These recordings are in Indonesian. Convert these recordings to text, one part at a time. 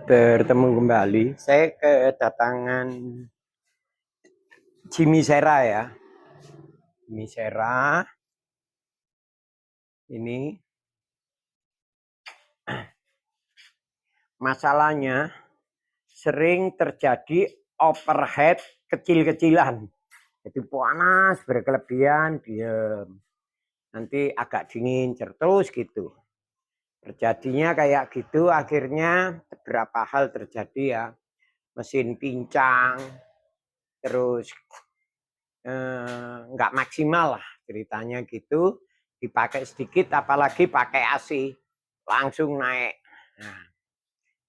Bertemu kembali. Saya kedatangan Jimmy Sera ya. Jimmy Sera ini masalahnya sering terjadi overhead kecil-kecilan. Jadi panas berkelebihan, diam. Nanti agak dingin terus gitu. Terjadinya kayak gitu, akhirnya beberapa hal terjadi ya. Mesin pincang, terus nggak maksimal lah ceritanya gitu. Dipakai sedikit, apalagi pakai AC, langsung naik. Nah,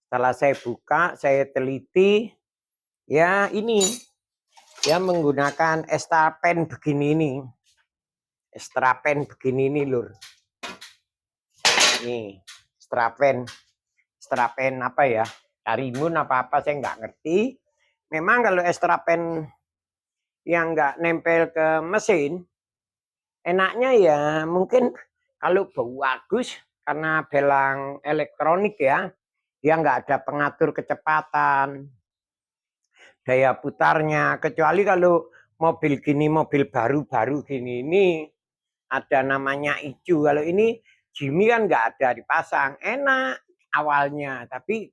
setelah saya buka, saya teliti, ya ini, ya menggunakan Extrapen begini ini. Extrapen begini ini lur. Nih, Extrapen apa ya? Karimun apa-apa saya nggak ngerti. Memang kalau Extrapen yang nggak nempel ke mesin, enaknya ya mungkin kalau bagus karena belang elektronik ya, dia nggak ada pengatur kecepatan, daya putarnya. Kecuali kalau mobil gini, mobil baru-baru gini ini ada namanya ICU. Kalau ini Jimmy kan nggak ada dipasang, enak awalnya, tapi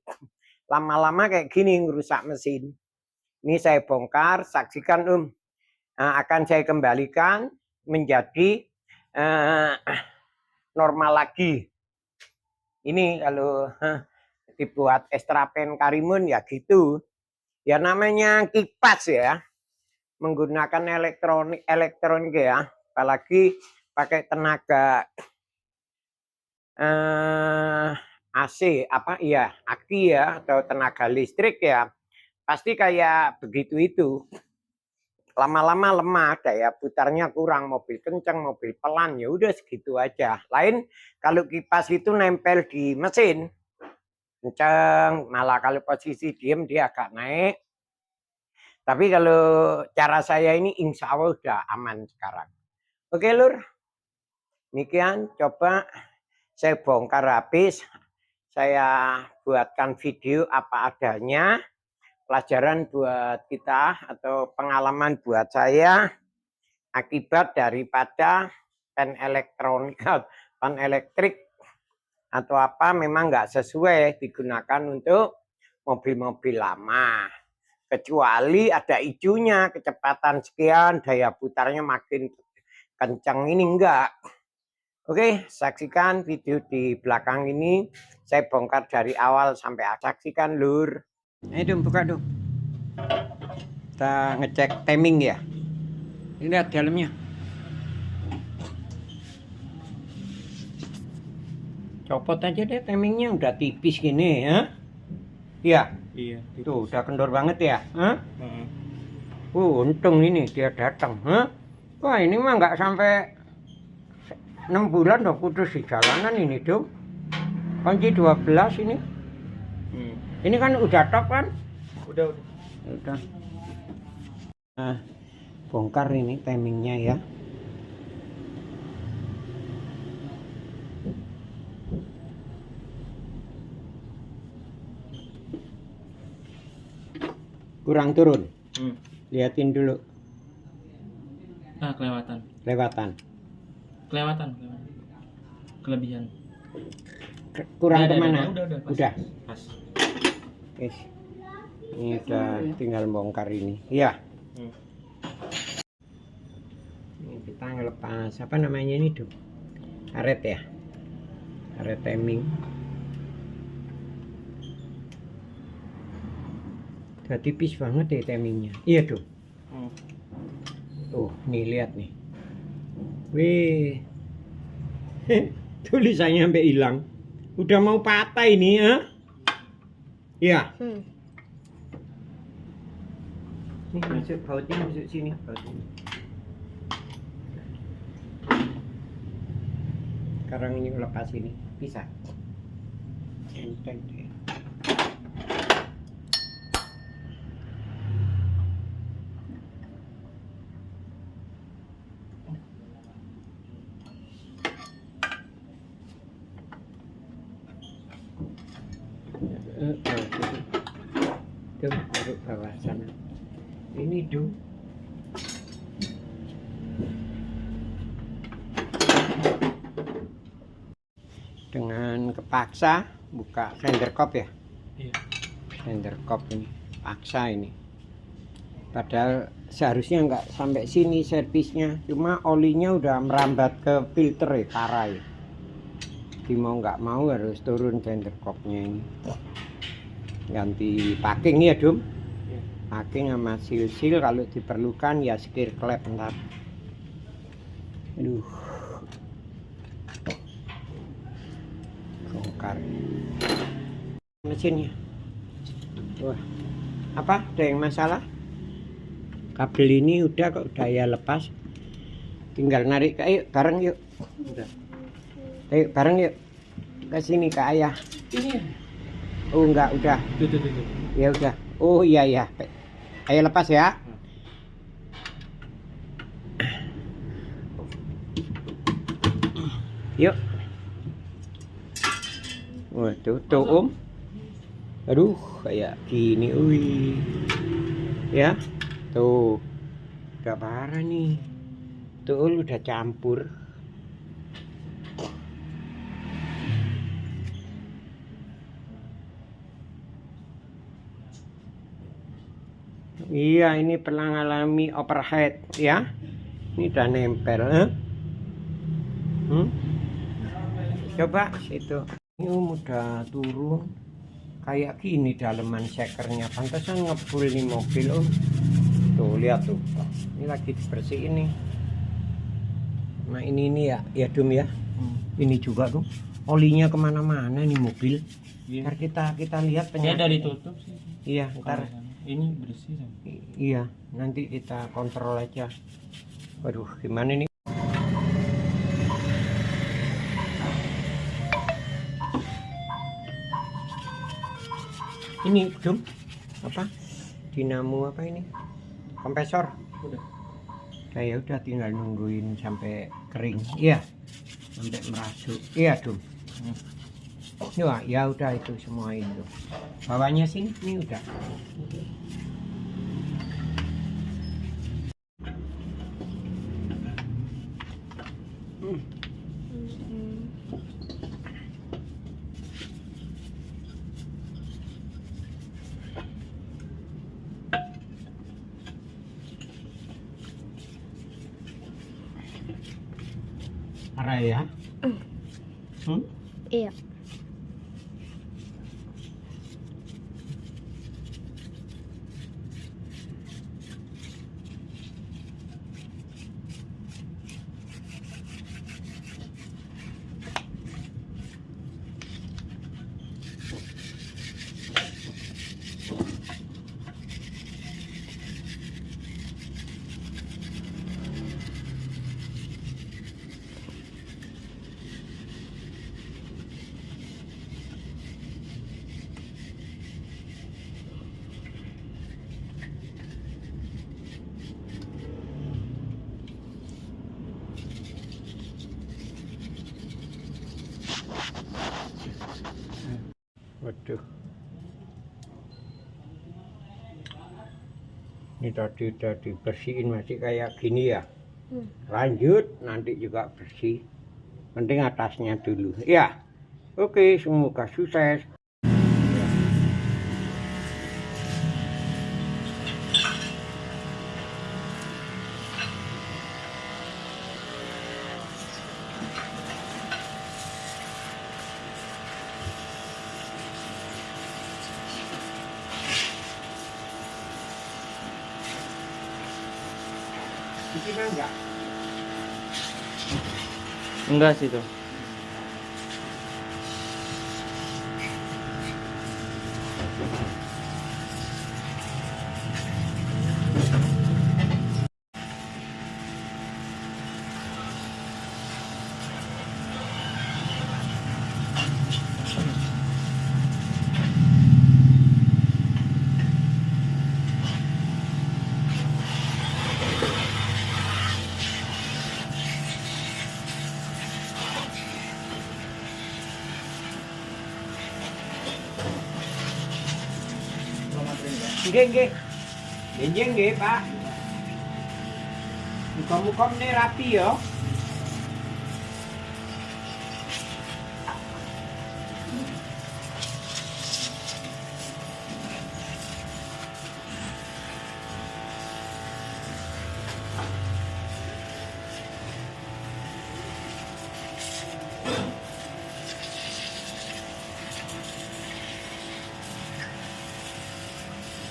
lama-lama kayak gini ngerusak mesin. Ini saya bongkar, saksikan akan saya kembalikan menjadi normal lagi. Ini kalau dibuat Extrapen Karimun ya gitu. Ya namanya kipas ya. Menggunakan elektronik ya. Apalagi pakai tenaga AC apa ya, aki ya atau tenaga listrik ya. Pasti kayak begitu itu. Lama-lama lemah, daya putarnya kurang, mobil kencang, mobil pelan, ya udah segitu aja. Lain kalau kipas itu nempel di mesin, kencang, malah kalau posisi diem dia agak naik. Tapi kalau cara saya ini insya Allah udah aman sekarang. Oke lur, demikian coba saya bongkar habis, saya buatkan video apa adanya. Pelajaran buat kita atau pengalaman buat saya akibat daripada pan elektronik, pan elektrik atau apa memang nggak sesuai digunakan untuk mobil-mobil lama. Kecuali ada ijunya, kecepatan sekian, daya putarnya makin kencang, ini enggak. Oke, saksikan video di belakang ini. Saya bongkar dari awal sampai saksikan lur. Ayo dong, buka dong. Kita ngecek timing ya. Ini lihat dalamnya. Copot aja deh timingnya, udah tipis gini ya. Iya. Iya. Tuh udah kendor banget ya. Untung ini dia datang. Wah ini mah nggak sampai 6 bulan udah putus di jalanan ini dong. Kunci 12 ini. Ini kan udah top kan? Udah. Nah, bongkar ini timingnya ya. Kurang turun. Liatin dulu. Ah, kelewatan. Kelebihan. Kurang kemana? Udah. Pas. Yes. Ini udah tinggal bongkar ini. Iya. Ini kita ngelepas apa namanya ini dong? Karet ya. Karet timing. Udah tipis banget deh timingnya. Iya dong. Tuh, nih lihat nih. Wih. Tulisannya sampai hilang. Udah mau patah ini ya. Iya. Nih masuk bautnya, masuk sini bautnya. Sekarang ini lepas ini bisa. Enteng deh. Tuh, taruh bawah sana. Ini dong. Dengan kepaksa buka fender kop ya. Iya. Fender kop ini paksa ini. Padahal seharusnya nggak sampai sini servisnya, cuma olinya udah merambat ke filter ya, parah ya. Jadi mau nggak mau harus turun fender kopnya ini. Ganti packing ya Dum. Iya. Packing sama seal kalau diperlukan ya skir klep ntar. Aduh. Bongkar mesinnya. Wah, apa ada yang masalah? Kabel ini udah kok daya lepas, tinggal narik. Ayo bareng yuk. Udah. Ayo bareng yuk ke sini ke ayah. Ini. Oh enggak, udah. Tuh. Ya udah. Oh iya ya. Ayo lepas ya. Yuk. Waduh, tuh Om. Aduh, kayak gini, wih. Ya, tuh. Udah parah nih. Tuh udah campur. Iya, ini pernah ngalami overhead ya. Ini udah nempel. Coba situ. Ini udah turun. Kayak gini daleman sekernya. Pantesan ngebul nih mobil Om. Tuh lihat tuh. Ini lagi dibersihin nih. Nah ini ya, ya Dum ya. Ini juga tuh. Olinya kemana-mana nih mobil. Iya. Ntar kita lihat Ya penyakit. dari tutup sih. Iya, ntar. Ini bersih kan. Iya, nanti kita kontrol aja. Waduh, gimana nih? Ini Dum, apa? Dinamo apa ini? Kompresor. Udah. Saya udah tinggal nungguin sampai kering. Iya, sampai merasuk. Iya Dum. Ya udah itu semua itu. Bawahnya sini, ini udah. Parah ya? Iya. Waduh. Ini tadi udah dibersihin masih kayak gini ya. Lanjut nanti juga bersih. Penting atasnya dulu. Ya. Oke, semoga sukses. Ini enggak? Enggak sih tuh. Nggih, nggih. Nggih, nggih, Pak. Muga-muga meneh rapi ya.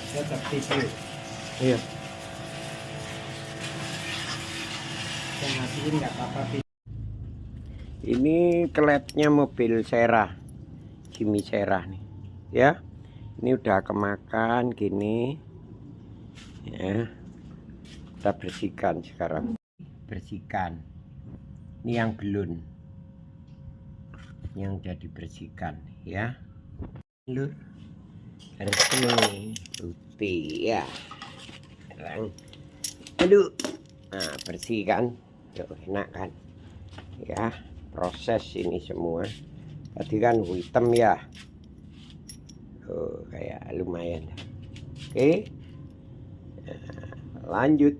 Tetap tidur. Iya. Yang matiin nggak apa-apa. Ini klepnya mobil Serah, Jimmy Serah nih, ya. Ini udah kemakan gini, ya. Kita bersihkan sekarang. Bersihkan. Ini yang belum, yang udah dibersihkan, ya. Lur, harus ini putih, ya. Sekarang, aduh, nah bersihkan, tuh enak kan, ya. Proses ini semua tadi kan hitam ya, kayak lumayan. Oke, nah, lanjut.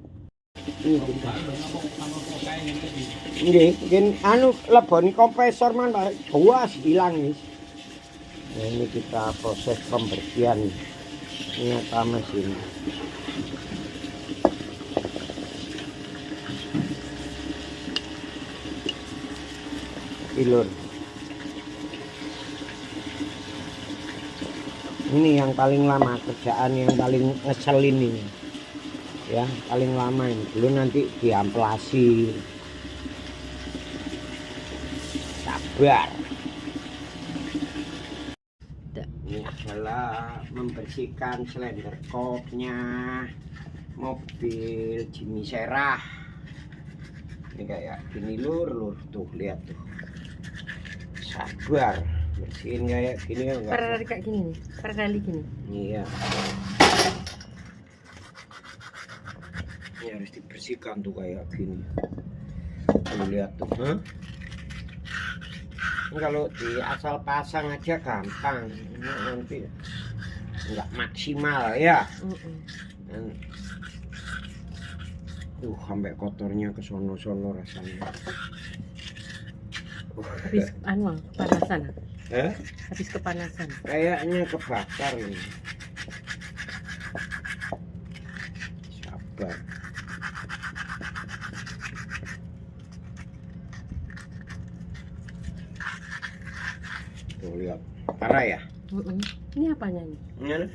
Mungkin anu leboni kompresor man buas hilang nih. Nah, ini kita proses pembersihan nyata mesin. Lur, ini yang paling lama kerjaan, yang paling ngeselin ini ya, paling lama ini. Belum nanti diamplasi, sabar. Ini adalah membersihkan silinder kopnya mobil Jimmy Serah. Ini kayak gini lur, tuh lihat tuh. Sabar, bersihin kayak gini ya enggak? Per kayak gini nih, per kali gini. Iya. Ini harus dibersihkan tuh kayak gini. Tuh lihat tuh, huh? Ini kalau di asal pasang aja gampang, ini nanti enggak maksimal ya. Tuh sampai kotornya ke sono-sono rasanya. Habis anu kepanasan. Habis kepanasan. Kayaknya kebakar ini. Sabar. Tuh lihat, parah ya. Ini apanya nih? Ini.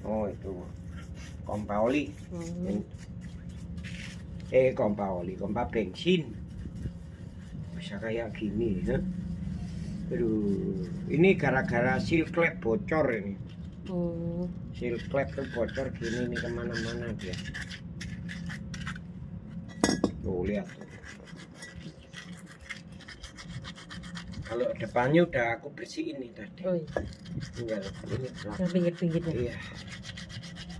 Oh itu kompa oli. Kompa oli, kompa bensin. Bisa kayak gini ya. Aduh, ini gara-gara seal klep bocor ini. Seal klep tuh bocor gini nih, kemana-mana dia. Tuh lihat tuh. Kalau depannya udah aku bersihin nih tadi. Oh iya. Tinggal ini Yang pinggir-pinggirnya. Iya.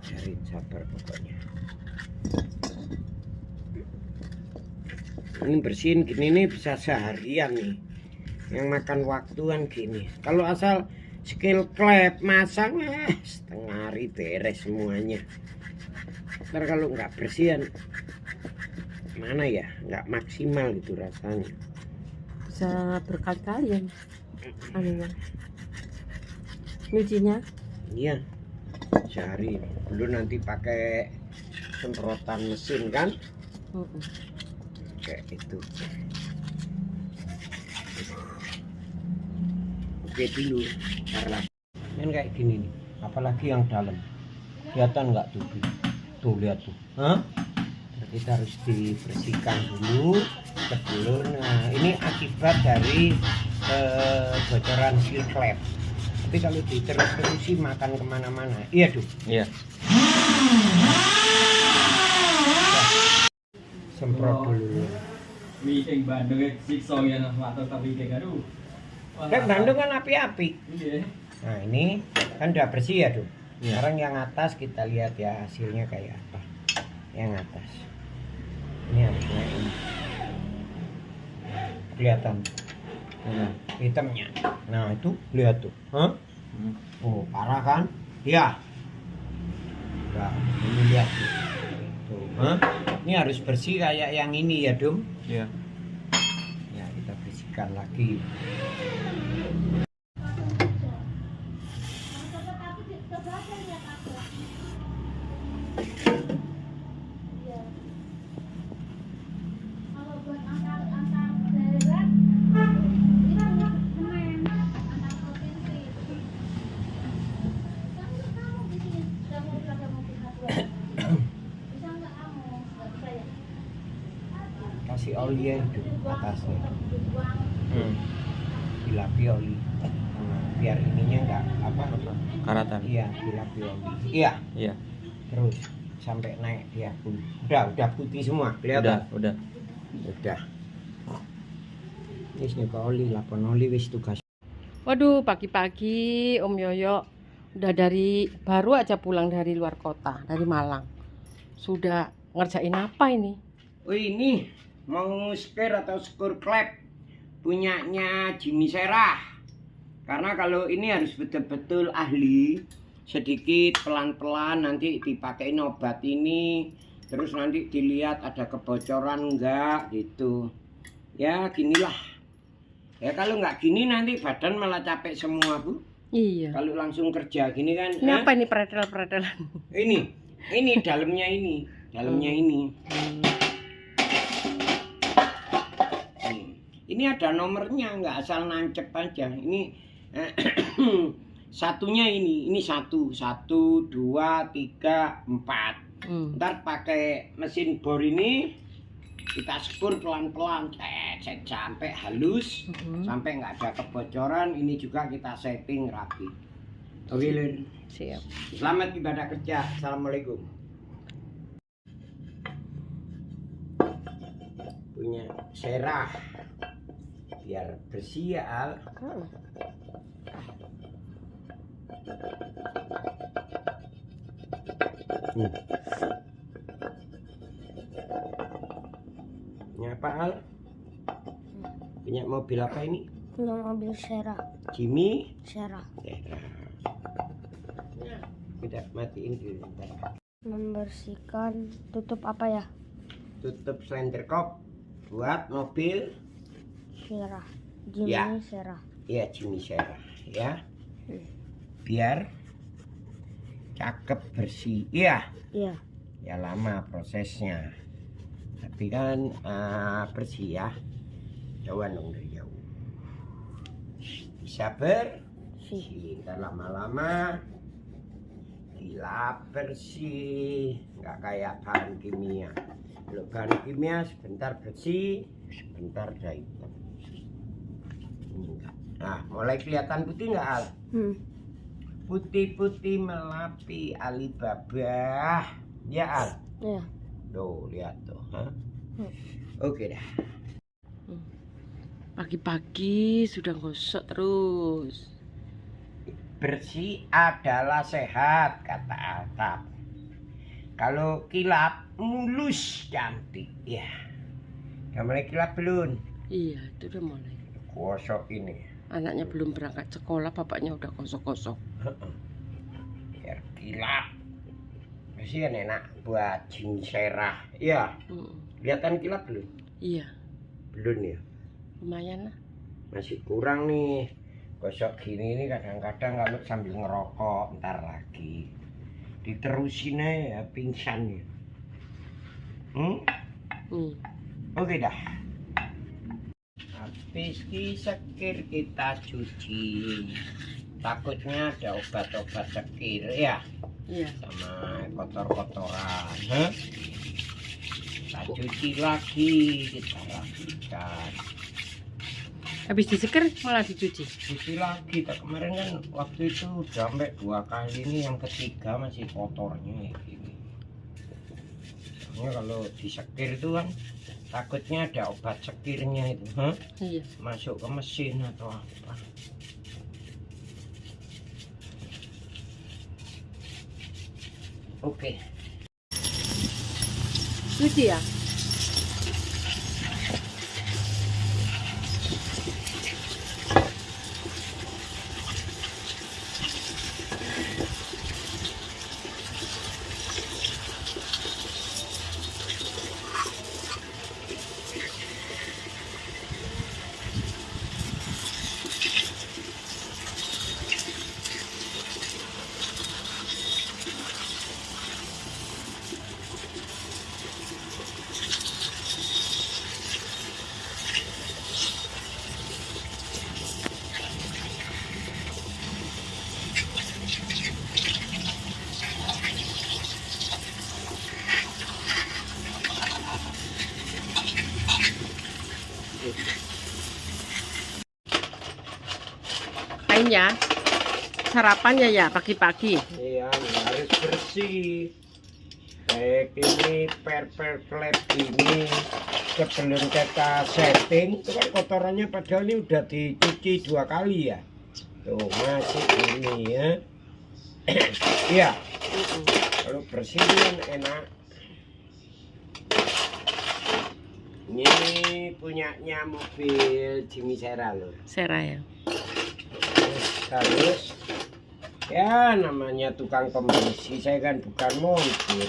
Cari sabar pokoknya. Ini bersihin gini nih bisa seharian nih. Yang makan waktu kan gini. Kalau asal skill klep masang setengah hari beres semuanya. Ntar kalau nggak bersihan mana ya, nggak maksimal itu rasanya. Bisa berkali-kali ya anunya. Nyucinya? Iya, sehari. Belum nanti pakai semprotan mesin kan? Kayak itu. Oke dulu, karena kan kayak gini nih. Apalagi yang dalam, kelihatan nggak tuh? Tuh lihat tuh. Kita harus dibersihkan dulu sebelum. Nah ini akibat dari bocoran seal klep. Tapi kalau diterus-terusi makan kemana-mana. Iya tuh. Iya. Semprot dulu. Meeting Bandung siksa ya mata tapi kayak aduh. Kan Bandung kan api-api. Iya. Nah ini kan udah bersih ya tuh. Iya. Sekarang yang atas kita lihat ya hasilnya kayak apa. Yang atas. Ini harusnya ini. Kelihatan. Nah, hitamnya. Nah itu lihat tuh. Oh parah kan? Ya. Nah, ini lihat. Tuh. Hah? Ini harus bersih kayak yang ini ya, Dum. Iya. Ya, kita bersihkan lagi. Kasih oli ya itu atasnya. Dilapi oli. Biar ininya enggak apa? Karatan. Iya, dilapi oli. Iya. Iya. Terus sampai naik dia pun. Udah putih semua. Kelihatan. Udah. Wis nyoba oli, lapon oli wis tugas. Waduh, pagi-pagi Om Yoyo udah baru aja pulang dari luar kota, dari Malang. Sudah ngerjain apa ini? Oh ini mau spare atau skur klep punyanya Jimmy Serah. Karena kalau ini harus betul-betul ahli, sedikit pelan-pelan nanti dipakein obat ini, terus nanti dilihat ada kebocoran enggak gitu. Ya ginilah. Ya kalau nggak gini nanti badan malah capek semua, Bu. Iya. Kalau langsung kerja gini kan. Ini apa ini pretel-pretelan? Ini dalamnya ini. Nih. Ini ada nomornya, nggak asal nancep aja. Ini satunya ini 1, 2, 3, 4. Ntar pakai mesin bor ini kita skur pelan-pelan, sampai halus, sampai nggak ada kebocoran. Ini juga kita setting rapi. Oke, Lur. Siap. Selamat ibadah kerja. Assalamualaikum. Punya Serah biar bersih ya, Al. Ini apa, Al? Punya mobil apa ini? Punya mobil Serah. Jimmy Serah. Udah matiin dulu bentar. Membersihkan tutup apa ya? Tutup slender kop buat mobil Serah. Jimmy Ya. Serah. ya Jimmy Serah ya. Biar cakep bersih. Iya. Iya. Ya lama prosesnya. Tapi kan bersih ya. Jauhan dong dari jauh. Bisa bersih. Ntar lama-lama dilap bersih. Nggak kayak bahan kimia. Kalau bahan kimia sebentar bersih, sebentar udah hitam. Ini enggak. Nah, mulai kelihatan putih nggak, Al? Putih-putih melapi Alibaba. Ya, Al? Iya. Tuh, lihat tuh. Oke dah. Pagi-pagi sudah gosok terus. Bersih adalah sehat, kata Altaf. Kalau kilap, mulus cantik. Ya. Udah mulai kilap belum? Iya, itu udah mulai. Gosok ini. Anaknya belum berangkat sekolah, bapaknya udah gosok-gosok. Biar kilap. Bersih kan enak buat Jimmy Serah. Iya. Kelihatan kilap belum? Iya, Belum ya. lumayan lah. Masih kurang nih. Gosok gini ini kadang-kadang kalau sambil ngerokok ntar lagi. Diterusin aja pingsan ya. Oke dah. Habis disekir kita cuci. Takutnya ada obat-obat sekir ya. Iya. Sama kotor-kotoran. Kita cuci lagi, kita rapikan. Habis diseker malah dicuci. Cuci lagi. Kemarin kan waktu itu udah sampai 2 kali, ini yang ketiga masih kotornya gini. Soalnya kalau disekir itu kan takutnya ada obat sekirnya itu, Iya. masuk ke mesin atau apa. Oke. Cuci ya? ngapainnya? Sarapannya ya pagi-pagi. Iya, harus bersih. Kayak ini per klep ini sebelum kita setting itu kan kotorannya padahal ini udah dicuci 2 kali ya. Tuh masih ini ya. Iya. Kalau bersih kan enak. Ini punyanya mobil Jimmy Sera loh. Sera ya. Terus ya namanya tukang pembersih, saya kan bukan mobil.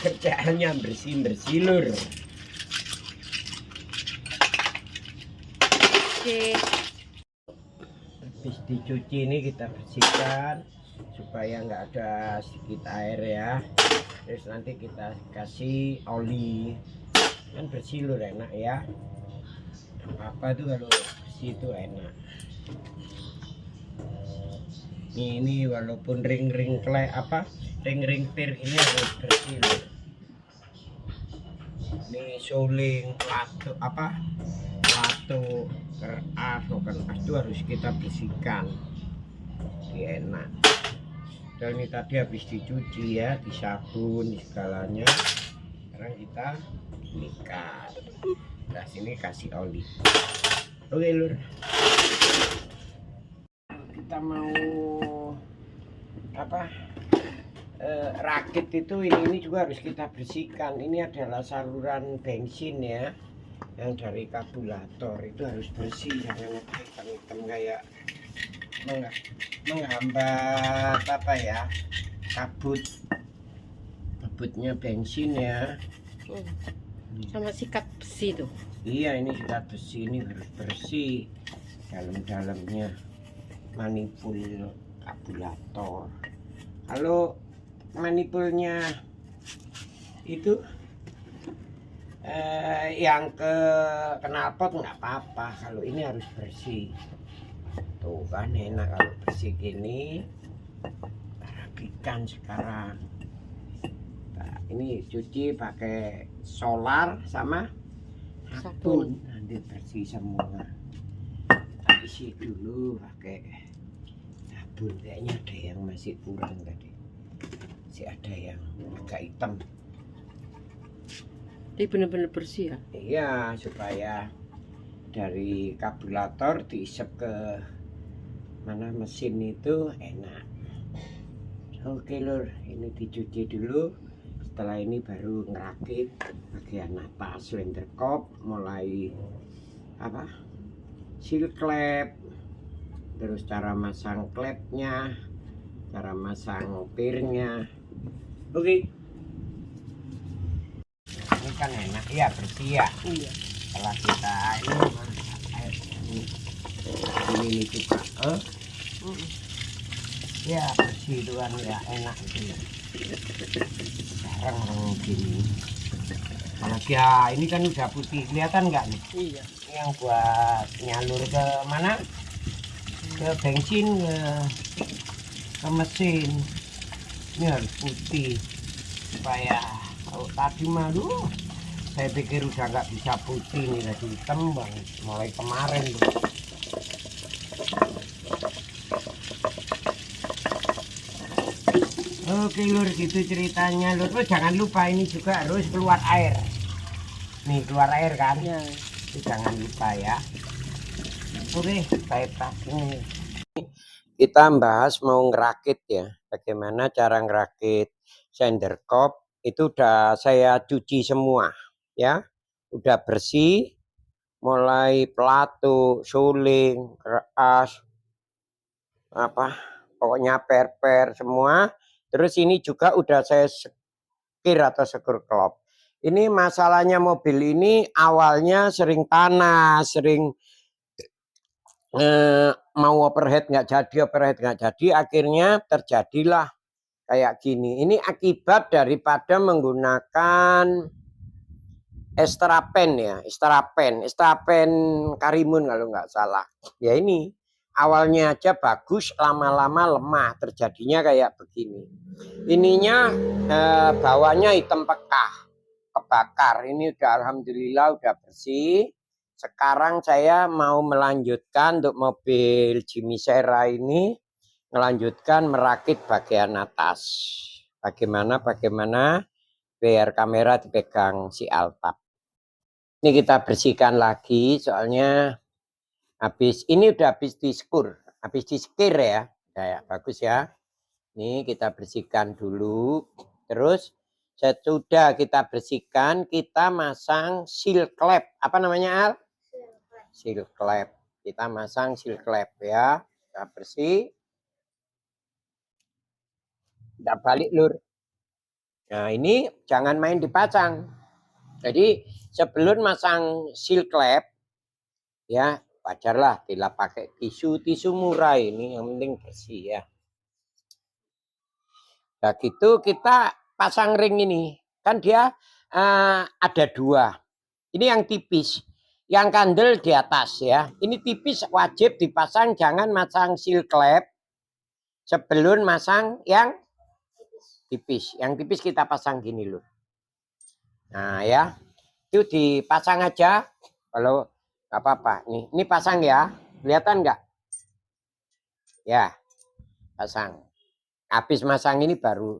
Kerjaannya bersih-bersih lur. Oke. Habis dicuci ini kita bersihkan supaya nggak ada sedikit air ya. Terus nanti kita kasih oli, kan bersih lur, enak ya. Apa tuh kalau bersih itu enak. Ini walaupun ring-ring ring-ring pir ini harus bersih lur. Ini suling lato keras itu harus kita bersihkan. Ini enak. Dan ini tadi habis dicuci ya, disabun segalanya. Sekarang kita ikat. Nah sini kasih oli. Oke lur. Kita mau rakit itu ini juga harus kita bersihkan. Ini adalah saluran bensin ya, yang dari karburator itu harus bersih, jangan hitam-hitam kayak menghambat kabutnya bensin ya. Sama sikat besi tuh. Iya, ini sikat besi ini harus bersih dalam-dalamnya, manipul karburator. Kalau manipulnya itu yang ke knalpot nggak apa-apa, kalau ini harus bersih. Tuh kan enak kalau bersih gini. Rapikan sekarang. Nah, ini cuci pakai solar sama sabun, nanti bersih semua. Isi dulu pakai sabun, kayaknya ada yang masih kurang tadi. Masih ada yang agak hitam. Jadi benar-benar bersih ya? Iya, supaya dari karburator diisep ke mana mesin itu enak. Oke lur, ini dicuci dulu. Setelah ini baru ngerakit bagian atas cylinder kop, mulai seal klep, terus cara masang klepnya, cara masang pirnya. Oke. Ini kan enak ya, bersih ya. Iya. Setelah kita ini juga ya bersih itu kan ya, enak itu. Sekarang orang gini. Nah, ya ini kan udah putih, kelihatan nggak nih? Iya. Yang buat nyalur ke mana? Ke bensin, ke mesin. Ini harus putih supaya kalau tadi malu saya pikir udah nggak bisa putih nih, tadi hitam banget mulai kemarin tuh. Oke lur, gitu ceritanya lur. Oh, jangan lupa ini juga harus keluar air. Nih keluar air kan? Ya. Itu jangan lupa ya. Oke, baik ini. Kita bahas mau ngerakit ya. Bagaimana cara ngerakit cylinder kop. Itu udah saya cuci semua ya. Udah bersih. Mulai pelatu, suling, keras, pokoknya per semua. Terus ini juga udah saya sekir atau sekur klop. Ini masalahnya mobil ini awalnya sering panas, sering mau overhead nggak jadi, akhirnya terjadilah kayak gini. Ini akibat daripada menggunakan Extrapen ya, Extrapen Karimun kalau nggak salah. Ya ini awalnya aja bagus, lama-lama lemah, terjadinya kayak begini. Ininya bawahnya hitam pekah, kebakar. Ini udah alhamdulillah udah bersih. Sekarang saya mau melanjutkan untuk mobil Jimmy Sierra ini, melanjutkan merakit bagian atas. Bagaimana biar kamera dipegang si Altaf. Ini kita bersihkan lagi, soalnya ini udah habis diskur, habis diskir ya. Ya, bagus ya. Ini kita bersihkan dulu. Terus sesudah kita bersihkan, kita masang seal clamp. Apa namanya, Al? Seal clamp. Kita masang seal clamp ya. Kita bersih. Kita balik, Lur. Nah, ini jangan main dipasang. Jadi sebelum masang seal clamp, ya wajarlah bila pakai tisu murah ini, yang penting bersih ya. Nah gitu kita pasang ring ini, kan dia ada dua. Ini yang tipis, yang kandel di atas ya. Ini tipis wajib dipasang, jangan masang seal clamp sebelum masang yang tipis. Yang tipis kita pasang gini loh. Nah ya, itu dipasang aja. Kalau nggak apa-apa, ini pasang ya, kelihatan nggak? Ya, pasang. Habis masang ini baru.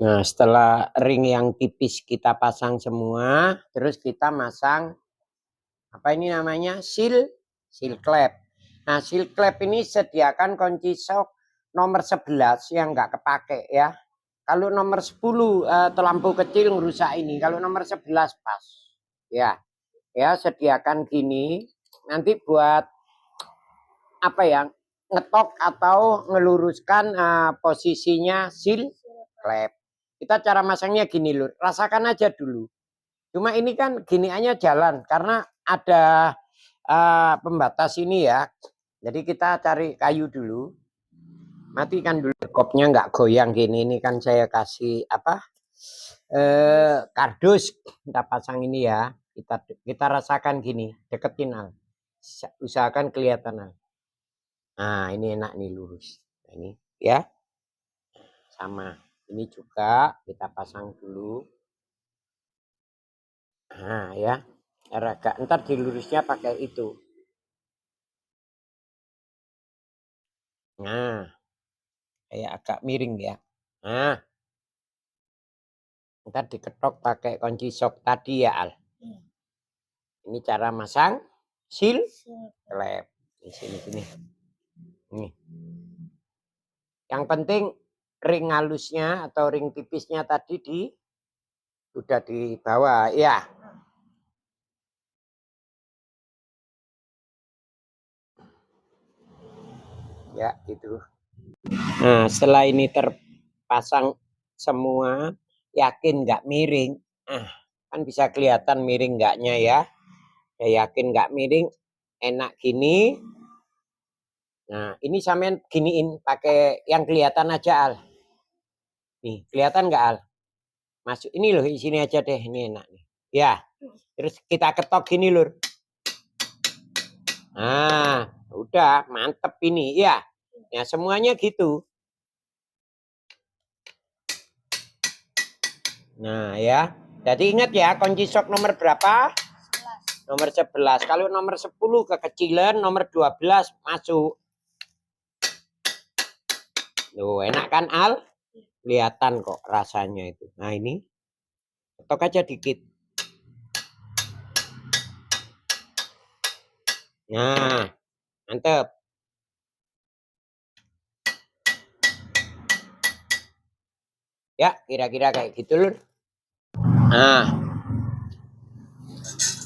Nah, setelah ring yang tipis kita pasang semua, terus kita masang apa ini namanya? Seal clamp. Nah, seal clamp ini sediakan kunci sok nomor 11 yang nggak kepake ya. Kalau nomor 10 lampu kecil ngerusak ini, kalau nomor 11 pas. Ya. Ya, sediakan gini. Nanti buat apa ya? Ngetok atau ngeluruskan posisinya seal clamp. Kita cara masangnya gini, Lur. Rasakan aja dulu. Cuma ini kan gini aja jalan karena ada pembatas ini ya. Jadi kita cari kayu dulu. Matikan dulu kopnya, nggak goyang gini. Ini kan saya kasih apa? Kardus. Kita pasang ini ya. Kita rasakan gini. Deketin, Al. Usahakan kelihatan, Al. Nah, ini enak nih lurus. Nah, ini ya. Sama. Ini juga kita pasang dulu. Nah ya, agak ntar dilurusnya pakai itu. Nah, kayak agak miring ya. Nah, ntar diketok pakai kunci sok tadi ya, Al. Ini cara masang seal clamp. Di sini. Nih. Yang penting ring halusnya atau ring tipisnya tadi udah di bawah ya. Ya, gitu. Nah, setelah ini terpasang semua, yakin nggak miring. Kan bisa kelihatan miring nggaknya ya. Ya yakin nggak miring, enak gini. Nah, ini sampean giniin pakai yang kelihatan aja, Al. Nih, kelihatan nggak, Al? Masuk ini loh, di sini aja deh, ini enak nih. Ya, terus kita ketok gini, Lur. Nah, udah mantep ini ya. Ya semuanya gitu. Nah ya, jadi ingat ya kunci sok nomor berapa? 11. Nomor 11. Kalau nomor 10 kekecilan, nomor 12 masuk. Loh, enak kan, Al? Kelihatan kok rasanya itu. Nah ini, ketok aja dikit. Nah, mantep. Ya, kira-kira kayak gitu, Lur. Nah,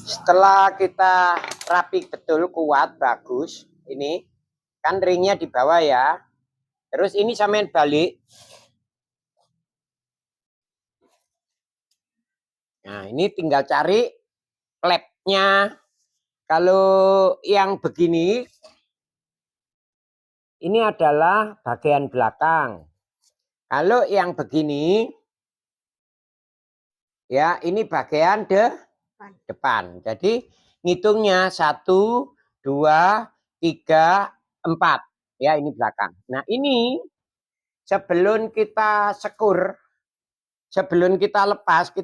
setelah kita rapi betul, kuat, bagus. Ini, kan ringnya di bawah ya. Terus ini samain balik. Nah, ini tinggal cari klepnya. Kalau yang begini, ini adalah bagian belakang. Kalau yang begini, ya ini bagian depan. Jadi ngitungnya 1, 2, 3, 4. Ya ini belakang. Nah ini sebelum kita sekur, sebelum kita lepas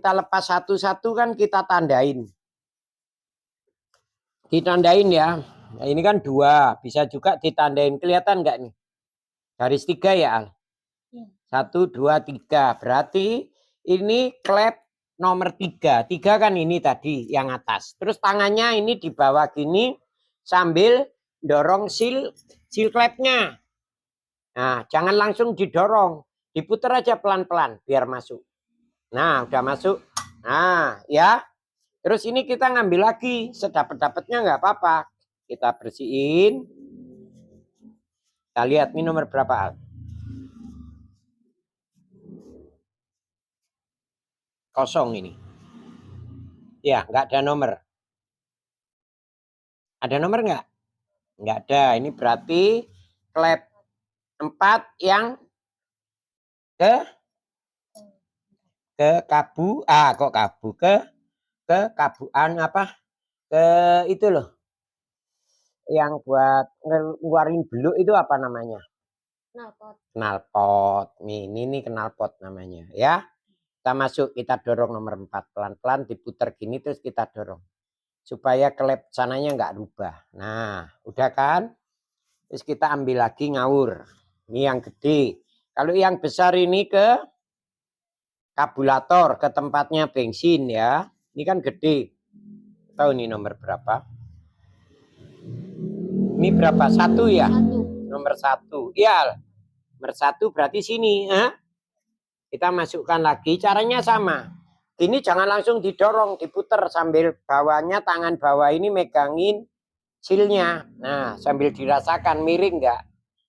satu-satu kan kita tandain. Ditandain ya. Nah, ini kan 2, bisa juga ditandain. Kelihatan nggak nih? Garis 3 ya, Al? 1, 2, 3. Berarti ini klep nomor 3. 3 kan ini tadi yang atas. Terus tangannya ini di bawah gini sambil dorong seal klepnya. Nah, jangan langsung didorong. Diputar aja pelan-pelan biar masuk. Nah, udah masuk. Nah, ya. Terus ini kita ngambil lagi. Sedapat-dapatnya nggak apa-apa. Kita bersihin. Kita lihat ini nomor berapa, Al? Kosong ini. Ya, nggak ada nomor. Ada nomor nggak? Nggak ada. Ini berarti klep 4 yang ke kabu. Kok kabu? Ke kabuan apa? Ke itu loh. Yang buat ngeluarin beluk itu apa namanya? Knalpot. Knalpot. Ini knalpot namanya ya. Kita masuk, kita dorong nomor 4 pelan-pelan diputar gini terus kita dorong supaya klep sananya nggak rubah. Nah, udah kan? Terus kita ambil lagi ngawur. Ini yang gede. Kalau yang besar ini ke kabulator, ke tempatnya bensin ya. Ini kan gede. Tahu ini nomor berapa? Ini berapa? 1 ya? 1. Nomor 1. Iya. Nomor 1 berarti sini. Kita masukkan lagi. Caranya sama. Ini jangan langsung didorong, diputer sambil bawahnya, tangan bawah ini megangin silnya. Nah, sambil dirasakan miring nggak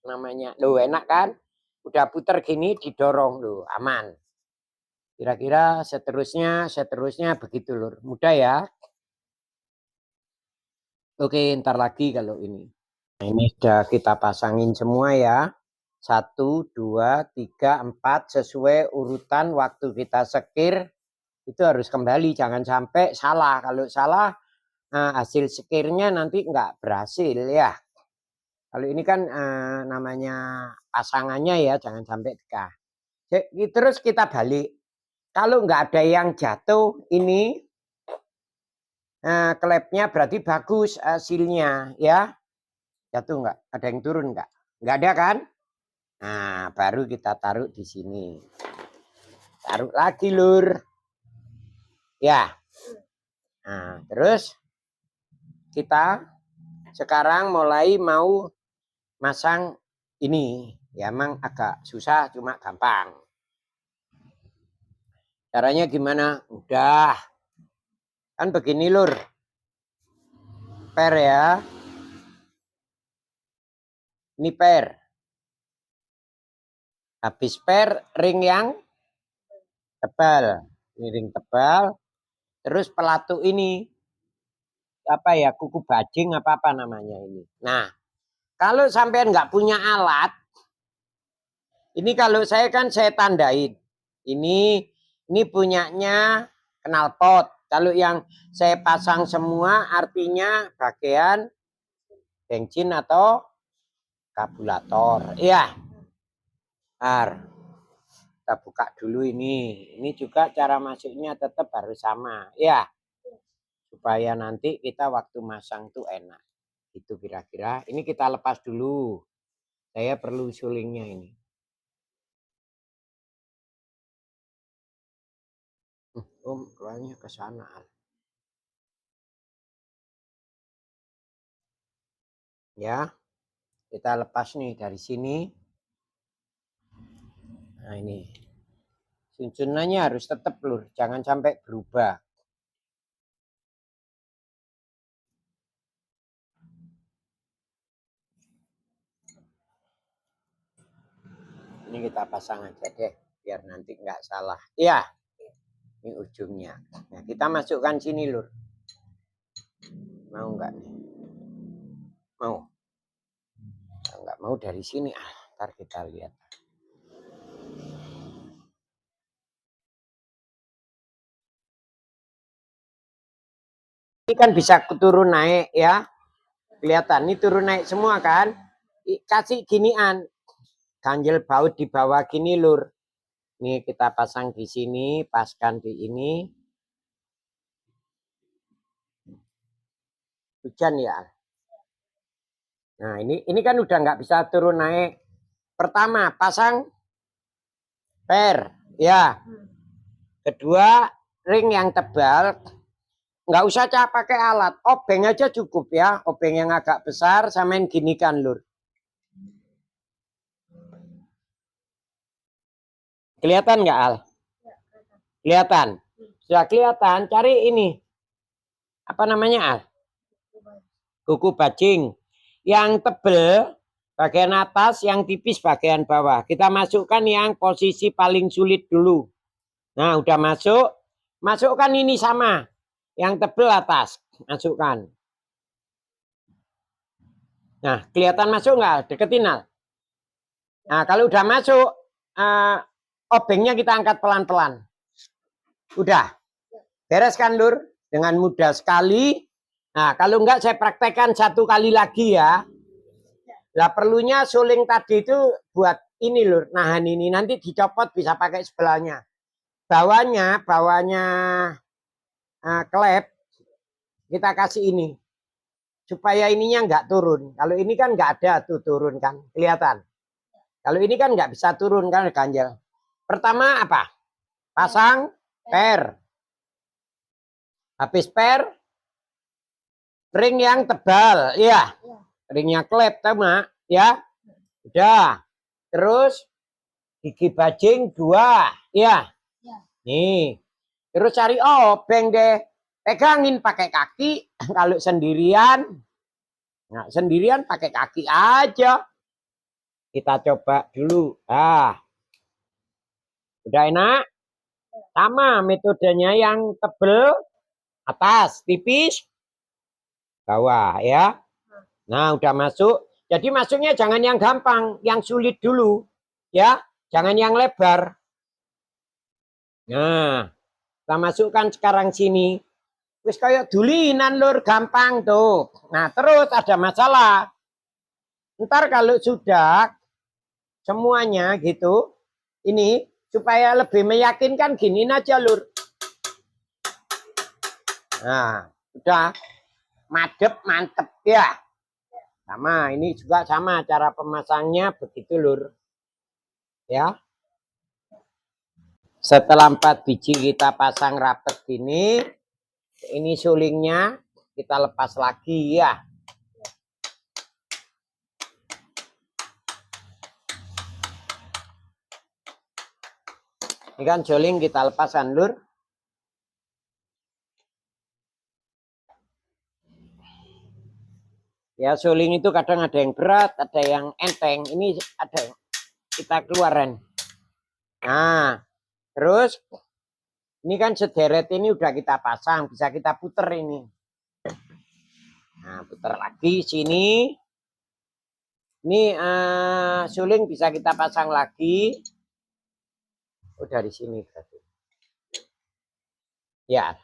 namanya. Loh, enak kan? Udah puter gini didorong loh, aman. Kira-kira seterusnya begitu lur. Mudah ya. Oke, ntar lagi kalau ini. Nah, ini sudah kita pasangin semua ya. 1, 2, 3, 4 sesuai urutan waktu kita sekir. Itu harus kembali, jangan sampai salah. Kalau salah, hasil sekirnya nanti nggak berhasil ya. Kalau ini kan namanya pasangannya ya, jangan sampai dekah. Terus kita balik. Kalau nggak ada yang jatuh, ini klepnya berarti bagus hasilnya ya. Jatuh nggak? Ada yang turun nggak? Nggak ada kan? Nah, baru kita taruh di sini. Taruh lagi lur. Ya. Nah, terus kita sekarang mulai mau masang ini. Ya emang agak susah cuma gampang. Caranya gimana? Udah. Kan begini lur. Per ya. Ini per. Habis per ring yang tebal. Ini ring tebal. Terus pelatu ini. Apa ya, kuku bajing apa namanya ini. Nah, kalau sampai nggak punya alat, ini kalau saya kan saya tandain. Ini punyanya knalpot. Kalau yang saya pasang semua artinya bagian bensin atau karburator. Iya. Kita buka dulu ini. Ini juga cara masuknya tetap harus sama. Ya. Supaya nanti kita waktu masang tuh enak. Itu kira-kira. Ini kita lepas dulu. Saya perlu sulingnya ini. Keluarnya ke sana. Ya. Kita lepas nih dari sini. Nah ini. Susunannya harus tetap lur. Jangan sampai berubah. Ini kita pasang aja deh, biar nanti nggak salah. Iya, ini ujungnya. Nah, kita masukkan sini lur. Mau nggak nih? Mau? Kalau nggak mau dari sini, ntar kita lihat. Ini kan bisa turun naik ya. Kelihatan, ini turun naik semua kan. Kasih ginian. Ganjel baut di bawah gini lur. Ini kita pasang di sini, paskan di ini. Hujan ya. Nah, ini kan udah nggak bisa turun naik. Pertama, pasang per, ya. Kedua, ring yang tebal. Nggak usah pakai alat, obeng aja cukup ya. Obeng yang agak besar, samain gini kan, Lur. Kelihatan nggak, Al? Kelihatan. Sudah kelihatan, cari ini. Apa namanya, Al? Kuku bajing. Yang tebel bagian atas, yang tipis bagian bawah. Kita masukkan yang posisi paling sulit dulu. Nah, udah masuk. Masukkan ini sama. Yang tebel atas. Masukkan. Nah, kelihatan masuk nggak? Deketin, Al. Nah, kalau udah masuk, obengnya kita angkat pelan-pelan. Udah. Beres kan, Lur? Dengan mudah sekali. Nah, kalau enggak saya praktekkan 1 kali lagi ya. Lah perlunya suling tadi itu buat ini, Lur. Nahan ini. Nanti dicopot bisa pakai sebelahnya. Bawahnya klep. Kita kasih ini. Supaya ininya enggak turun. Kalau ini kan enggak ada tuh turun kan. Kelihatan. Kalau ini kan enggak bisa turun kan ganjel. Pertama apa? Pasang per. Habis per, ring yang tebal, ya. Ringnya klep, sama, ya. Udah. Terus gigi bajing 2, ya. Nih. Terus cari obeng deh. Pegangin pakai kaki. Kalau sendirian, nah sendirian pakai kaki aja. Kita coba dulu. Udah enak. Sama metodenya yang tebel. Atas, tipis, bawah ya. Nah, udah masuk. Jadi masuknya jangan yang gampang, yang sulit dulu. Ya, jangan yang lebar. Nah, kita masukkan sekarang sini. Wis kayak dulinan, Lur, gampang tuh. Nah, terus ada masalah. Ntar kalau sudah semuanya gitu, ini supaya lebih meyakinkan gini aja, Lur. Nah, udah madep mantep ya. Sama, ini juga sama cara pemasangnya begitu, Lur. Ya. Setelah 4 biji kita pasang rapet gini, ini sulingnya kita lepas lagi ya. Ini kan suling kita lepaskan, Lur. Ya, suling itu kadang ada yang berat, ada yang enteng. Ini ada yang kita keluarin. Nah, terus ini kan sederet ini udah kita pasang, bisa kita puter ini. Nah, puter lagi sini. Ini suling bisa kita pasang lagi. Oh, dari sini berarti. Ya.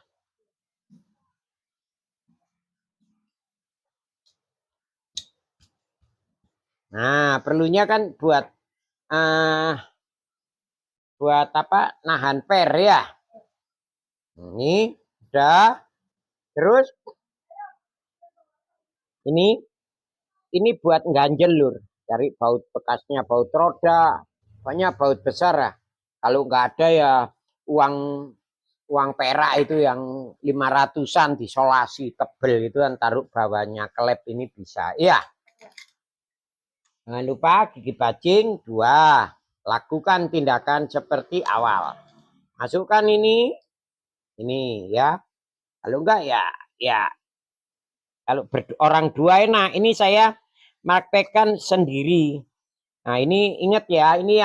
Nah, perlunya kan buat apa? Nahan per ya. Ini udah. Terus ini buat ganjel, Lur. Cari baut bekasnya, baut roda. Pokoknya baut besar ya. Kalau nggak ada ya uang perak itu yang 500-an disolasi tebel itu kan taruh bawahnya klep ini bisa. Iya. Jangan lupa gigi bajing 2. Lakukan tindakan seperti awal. Masukkan ini ya. Kalau enggak ya kalau orang 2 enak. Ini saya praktekkan sendiri. Nah, ini ingat ya, ini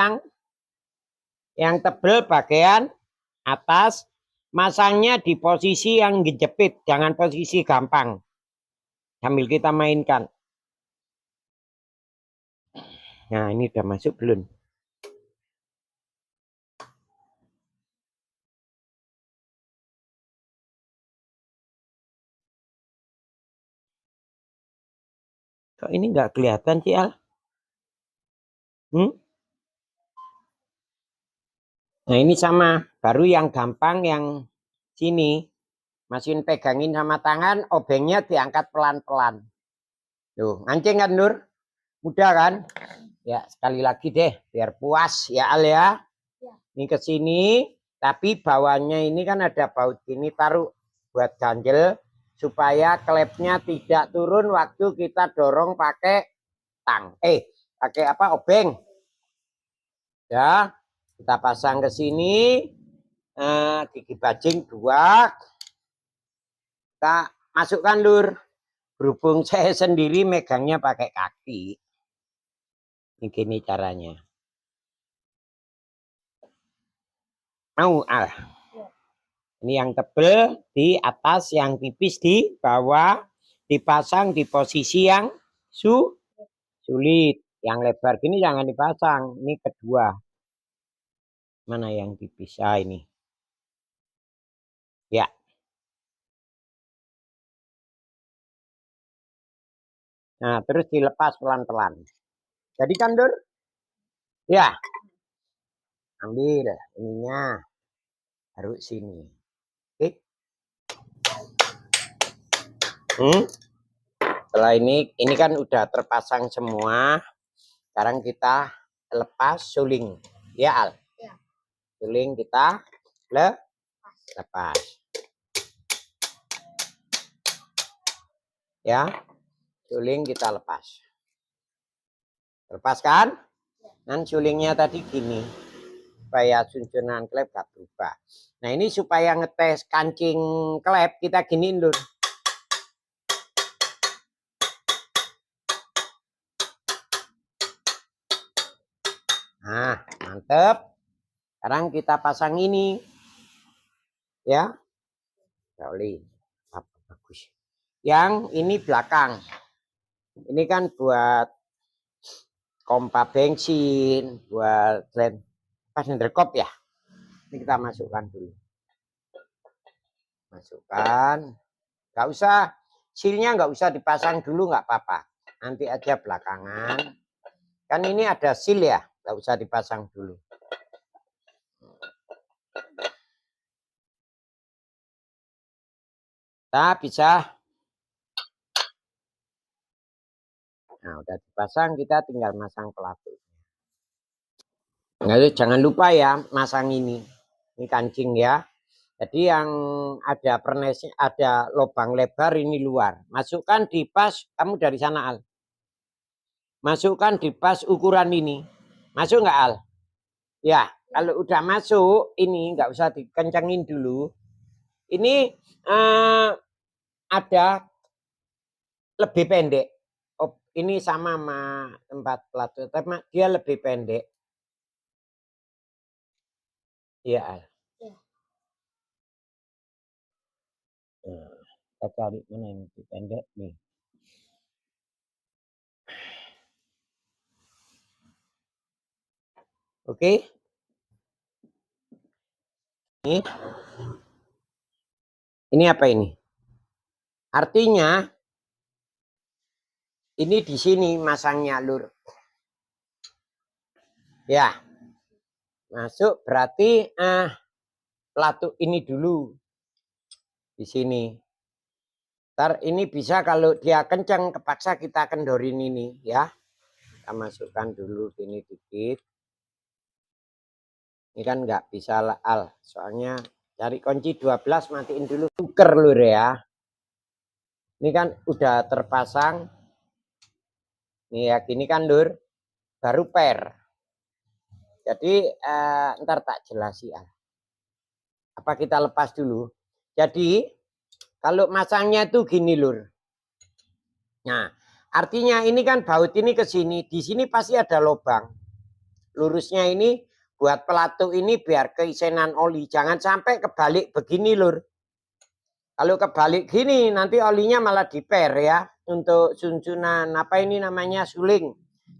yang tebel bagian atas, masangnya di posisi yang dijepit, jangan posisi gampang. Sambil kita mainkan. Nah, ini udah masuk belum? Kok ini nggak kelihatan sih, Al? Nah, ini sama. Baru yang gampang yang sini. Masukin pegangin sama tangan, obengnya diangkat pelan-pelan. Tuh, ngancing kan Nur? Mudah kan? Ya, sekali lagi deh, biar puas ya Al ya. Ini ke sini, tapi bawahnya ini kan ada baut ini, taruh buat ganjel supaya klepnya tidak turun waktu kita dorong pakai tang. Pakai apa? Obeng. Ya, kita pasang ke sini. Gigi bajing 2. Kita masukkan Lur. Berhubung saya sendiri megangnya pakai kaki. Ini caranya. Mau Ini yang tebel di atas, yang tipis di bawah, dipasang di posisi yang sulit. Yang lebar gini jangan dipasang. Ini kedua. Mana yang tipis? Ini. Ya. Nah, terus dilepas pelan-pelan. Jadi kan, Dur? Ya. Ambil ininya. Taruh sini. Oke. Setelah ini kan udah terpasang semua. Sekarang kita lepas suling. Ya, Al? Ya. Suling kita lepas. Ya. Suling kita lepas. Lepaskan. Dan sulingnya tadi gini. Supaya susunan klep gak berubah. Nah, ini supaya ngetes kancing klep, kita giniin dulu. Nah, mantep. Sekarang kita pasang ini. Ya. Rolling. Bagus. Yang ini belakang. Ini kan buat pompa bensin, buat sendrekop ya. Ini kita masukkan dulu. Masukkan. Nggak usah, silnya nggak usah dipasang dulu, nggak apa-apa. Nanti aja belakangan. Kan ini ada sil ya, nggak usah dipasang dulu. Kita bisa. Nah, udah dipasang, kita tinggal masang pelatu. Nah, jangan lupa ya, masang ini. Ini kancing ya. Jadi yang ada pernesnya, ada lubang lebar ini luar. Masukkan di pas, kamu dari sana Al. Masukkan di pas ukuran ini. Masuk nggak Al? Ya, kalau udah masuk, ini nggak usah dikencengin dulu. Ini ada lebih pendek. Ini sama tempat pelatu, tapi dia lebih pendek. Iya Al. Nah, kita cari mana yang lebih pendek nih. Oke. Ini apa ini? Artinya ini di sini masangnya Lur. Ya. Masuk berarti pelatu ini dulu. Di sini. Ntar ini bisa kalau dia kencang kepaksa kita kendorin ini ya. Kita masukkan dulu ini dikit. Ini kan nggak bisa lah Al. Soalnya cari kunci 12 matiin dulu. Tuker Lur ya. Ini kan udah terpasang. Nih ya gini kan Lur. Baru per. Jadi ntar tak jelasi Al. Apa kita lepas dulu. Jadi kalau masangnya itu gini Lur. Nah, artinya ini kan baut ini ke sini. Di sini pasti ada lubang. Lurusnya ini buat pelatu ini biar keisenan oli. Jangan sampai kebalik begini Lur. Kalau kebalik gini nanti olinya malah diper ya. Untuk sunsunan apa ini namanya suling.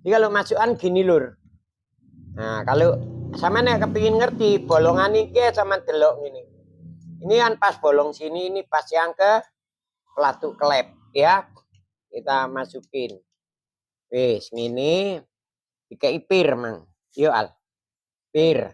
Jadi kalau masukan gini Lur. Nah, kalau sama nih kepingin ngerti bolongan ini sama delok ini. Ini kan pas bolong sini, ini pas yang ke pelatu klep ya. Kita masukin. Wis, ini dikai pir mang. Yuk Al. Pir.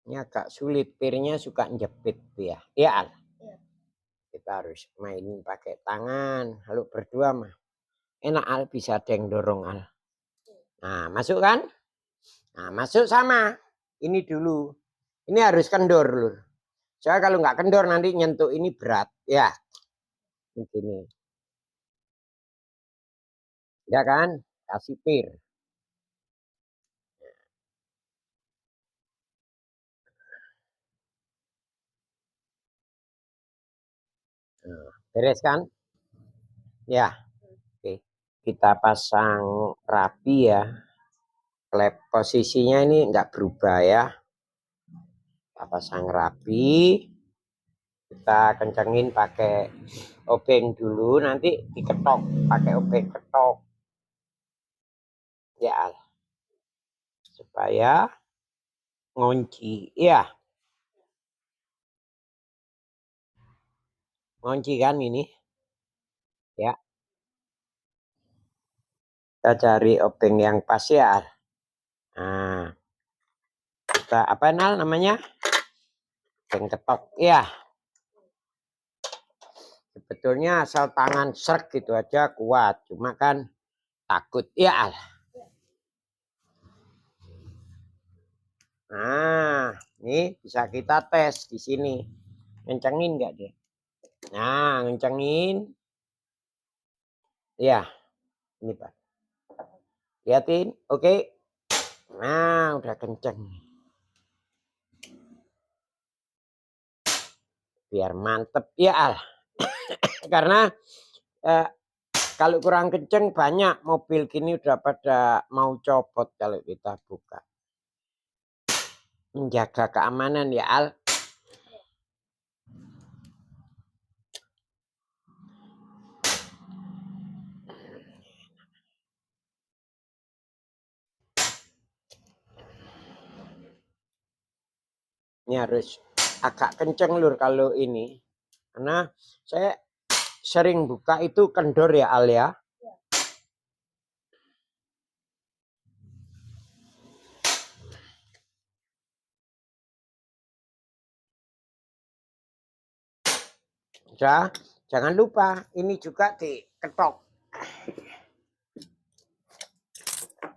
Ini agak sulit, pirnya suka jepit ya. Iya, Al. Iya. Kita harus main pakai tangan. Kalau berdua mah enak, Al, bisa ada yang dorong, Al. Nah, masuk kan? Nah, masuk sama. Ini dulu. Ini harus kendor, Lur. Soalnya kalau nggak kendor nanti nyentuh ini berat. Ya, begini. Ya kan? Kasih pir. Nah, beres kan? Ya, oke. Kita pasang rapi ya. Klep posisinya ini nggak berubah ya. Kita pasang rapi. Kita kencengin pakai obeng dulu, nanti diketok pakai obeng ketok. Ya, supaya ngunci. Iya. Ngunci kan ini. Ya. Kita cari obeng yang pas ya. Nah. Kita apa namanya? Obeng ketok. Iya. Sebetulnya asal tangan serk gitu aja kuat, cuma kan takut. Ya. Nah, ini bisa kita tes di sini. Ngencengin nggak dia? Nah, ngencengin. Ya, ini Pak. Lihatin, oke. Nah, udah kenceng. Biar mantep ya, Al. Karena kalau kurang kenceng banyak mobil gini udah pada mau copot kalau kita buka. Menjaga keamanan ya, Al. Ini harus agak kenceng, Lur, kalau ini. Karena saya sering buka itu kendor ya, Al ya. Ya, jangan lupa ini juga diketok.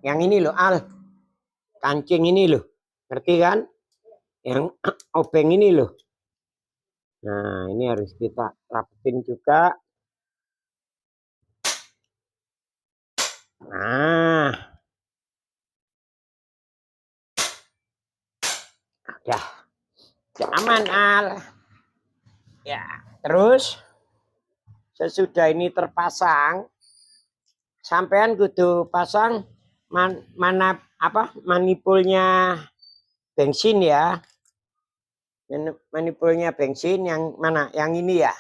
Yang ini loh, Al. Kancing ini loh. Ngerti kan? Yang obeng ini loh. Nah, ini harus kita rapetin juga. Nah, udah aman, Al. Ya, terus sesudah ini terpasang, sampean kudu pasang mana apa manipulnya bensin ya. Manipulnya bensin yang mana? Yang ini ya.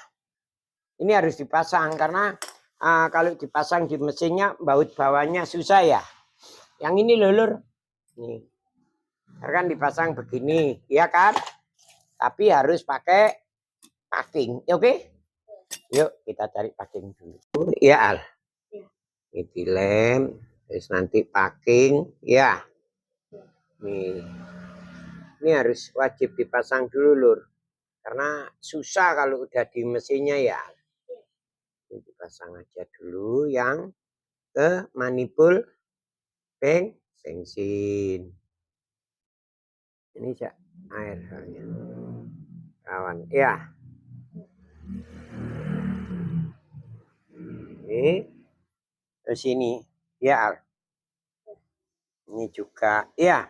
Ini harus dipasang karena kalau dipasang di mesinnya baut bawahnya susah ya. Yang ini lulur. Nih. Kan dipasang begini, ya kan? Tapi harus pakai packing, oke? Yuk kita cari packing dulu. Iya, Al. Ini dilem, terus nanti packing, ya. Nih. Ini harus wajib dipasang dulu, Lur. Karena susah kalau udah di mesinnya ya. Ini dipasang aja dulu yang ke manipul bensin. Ini air soalnya. Kawan, ya. Ini ke sini, ya. Ini juga, ya.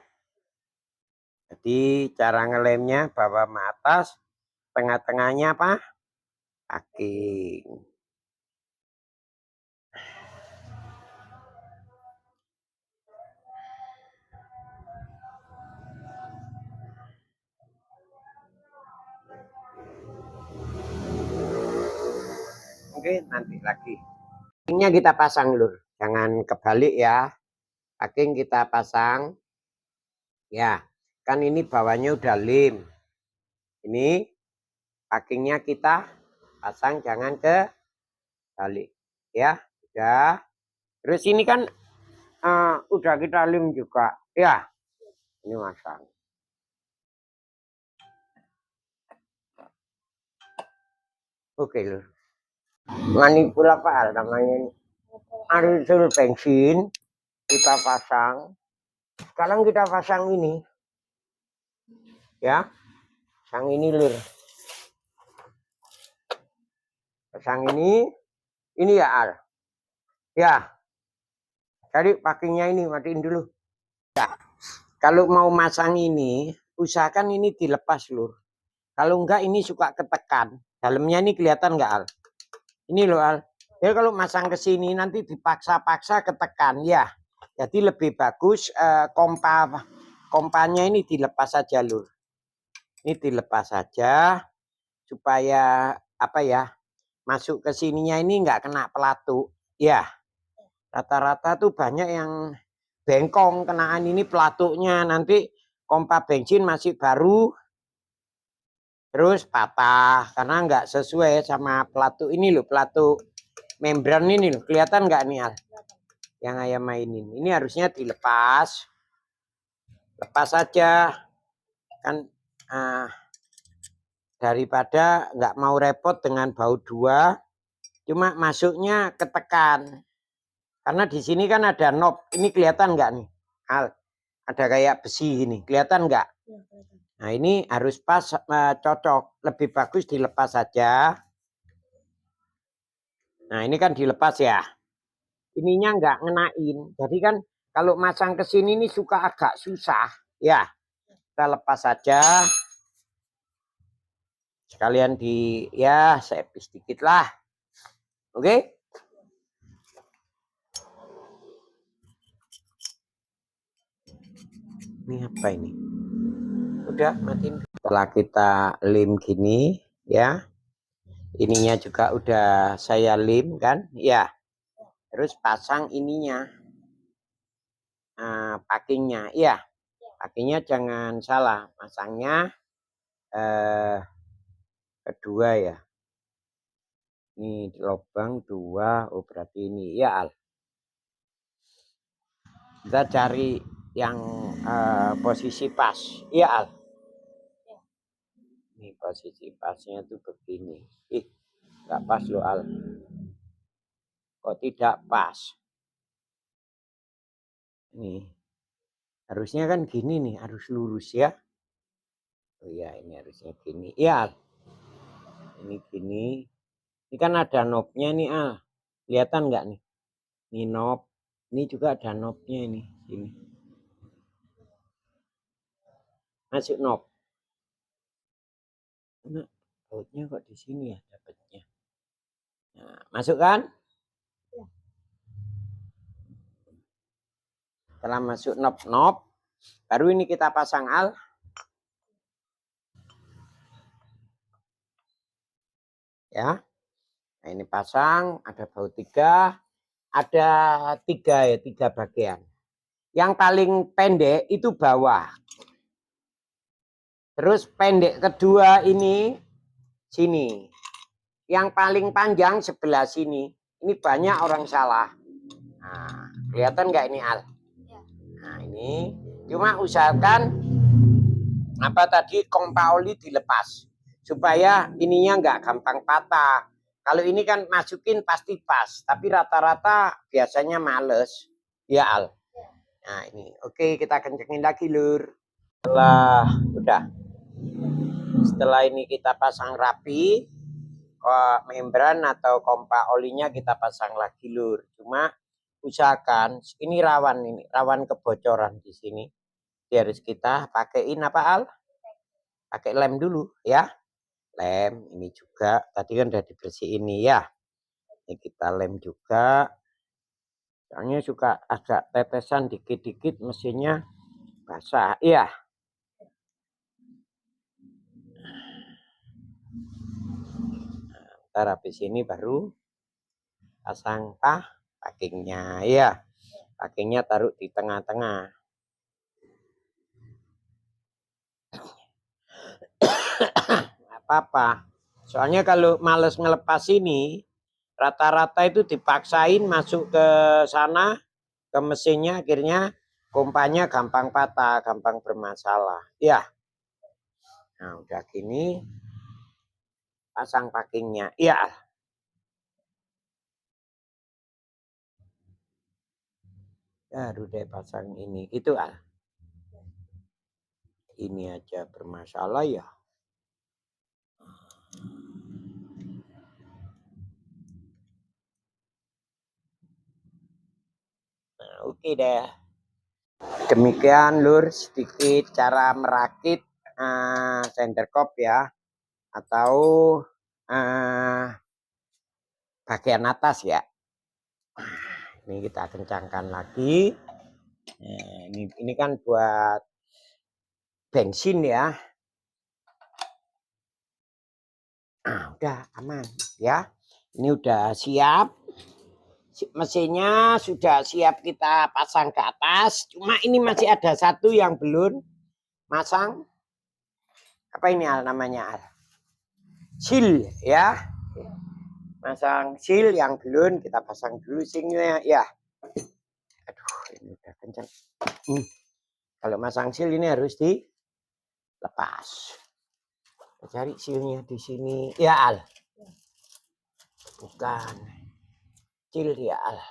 Jadi cara ngelemnya bawah ke atas, tengah-tengahnya apa? Packing. Oke, nanti lagi. Packingnya kita pasang, Lur. Jangan kebalik ya. Packing kita pasang. Ya, kan ini bawahnya udah lem. Ini packingnya kita pasang, jangan kebalik. Ya, udah. Terus ini kan udah kita lem juga. Ya, ini masang. Oke lur. Manipul apa namanya ini? Arisul bensin kita pasang. Sekarang kita pasang ini. Ya. Pasang ini lur. Pasang ini ya Al. Ya. Jadi pakainya ini matiin dulu. Ya. Kalau mau masang ini, usahakan ini dilepas lur. Kalau enggak ini suka ketekan. Dalamnya ini kelihatan enggak Al? Ini loh Al. Ya kalau masang ke sini nanti dipaksa-paksa ketekan ya. Jadi lebih bagus kompanya ini dilepas saja lur. Ini dilepas saja supaya apa ya? Masuk ke sininya ini enggak kena pelatuk. Ya. Rata-rata tuh banyak yang bengkong kenaan ini pelatuknya, nanti pompa bensin masih baru terus patah karena nggak sesuai sama pelatuk ini loh, pelatuk membran ini loh, kelihatan nggak nih Al? Yang ayam mainin ini harusnya dilepas, lepas saja kan, daripada nggak mau repot dengan baut dua, cuma masuknya ketekan. Karena di sini kan ada knob, ini kelihatan nggak nih? Al, ada kayak besi ini, kelihatan nggak? Nah ini harus pas, cocok, lebih bagus dilepas saja. Nah ini kan dilepas ya, ininya nggak ngenain. Jadi kan kalau masang ke sini ini suka agak susah, ya. Kita lepas saja. Sekalian ya sepis sedikit lah, oke? Ini apa ini? Udah matiin. Setelah kita lem gini ya, ininya juga udah saya lem kan ya, terus pasang ininya, packingnya ya, packingnya jangan salah masangnya kedua ya, ini lubang 2, oh berarti ini ya Al. Kita cari yang posisi pas ya Al. Ini posisi pasnya tuh begini. Nggak pas loh Al. Kok tidak pas? Nih. Harusnya kan gini nih, harus lurus ya. Oh iya, ini harusnya gini. Ya. Ini gini. Ini kan ada knobnya nih Al. Kelihatan nggak nih? Ini knob. Ini juga ada knobnya ini. Sini. Masuk knob. Nah, bautnya kok di sini ya dapatnya. Nah, masuk kan? Setelah masuk knob, baru ini kita pasang Al. Ya. Nah, ini pasang, ada baut 3, ada 3 bagian. Yang paling pendek itu bawah. Terus pendek kedua ini sini. Yang paling panjang sebelah sini. Ini banyak orang salah. Nah, kelihatan nggak ini Al? Nah, ini cuma usahakan apa tadi, kompa oli dilepas supaya ininya nggak gampang patah. Kalau ini kan masukin pasti pas, tapi rata-rata biasanya males ya Al. Nah ini oke, kita kencengin lagi lur. Setelah ini kita pasang rapi, membran atau kompa olinya kita pasang lagi lur. Cuma usahakan ini rawan kebocoran di sini. Jadi harus kita pakaiin apa Al? Pakai lem dulu ya. Lem ini juga tadi kan udah dibersihin ini ya. Ini kita lem juga. Soalnya suka agak tetesan dikit-dikit, mesinnya basah ya. Ntar habis ini baru pasang packingnya ya. Packingnya taruh di tengah-tengah. Apa-apa. Soalnya kalau males ngelepas ini, rata-rata itu dipaksain masuk ke sana, ke mesinnya, akhirnya pompanya gampang patah, gampang bermasalah. Ya. Nah, udah gini. pasang packingnya. Iya. Baru deh pasang ini. Itu Al. Ini aja bermasalah ya. Nah, oke deh. Demikian Lur sedikit cara merakit center cop ya. Atau bagian atas ya. Ini kita kencangkan lagi. Nah, ini kan buat bensin ya. Udah aman ya. Ini udah siap. Mesinnya sudah siap kita pasang ke atas. Cuma ini masih ada satu yang belum masang. Apa ini Al namanya Al? Seal ya. Masang seal yang belum kita pasang dulu singnya ya. Aduh, ini udah kencang. Kalau masang seal ini harus dilepas. Cari sealnya di sini. Ya Al. Bukan. Seal ya Al.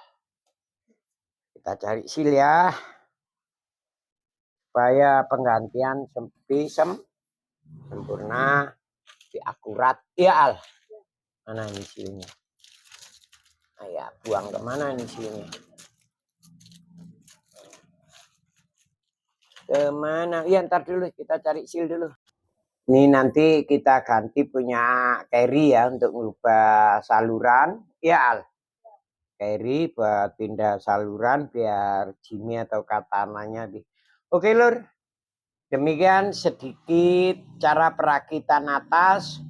Kita cari seal ya. Supaya penggantian sempurna, akurat. Ya Al. Mana ini sealnya? Nah, ya, buang kemana nih sealnya? Kemana? Ya ntar dulu kita cari seal dulu. Ini nanti kita ganti punya carry ya untuk mengubah saluran. Ya Al. Carry buat pindah saluran biar Jimmy atau katananya di. Oke Lur. Demikian sedikit cara perakitan atas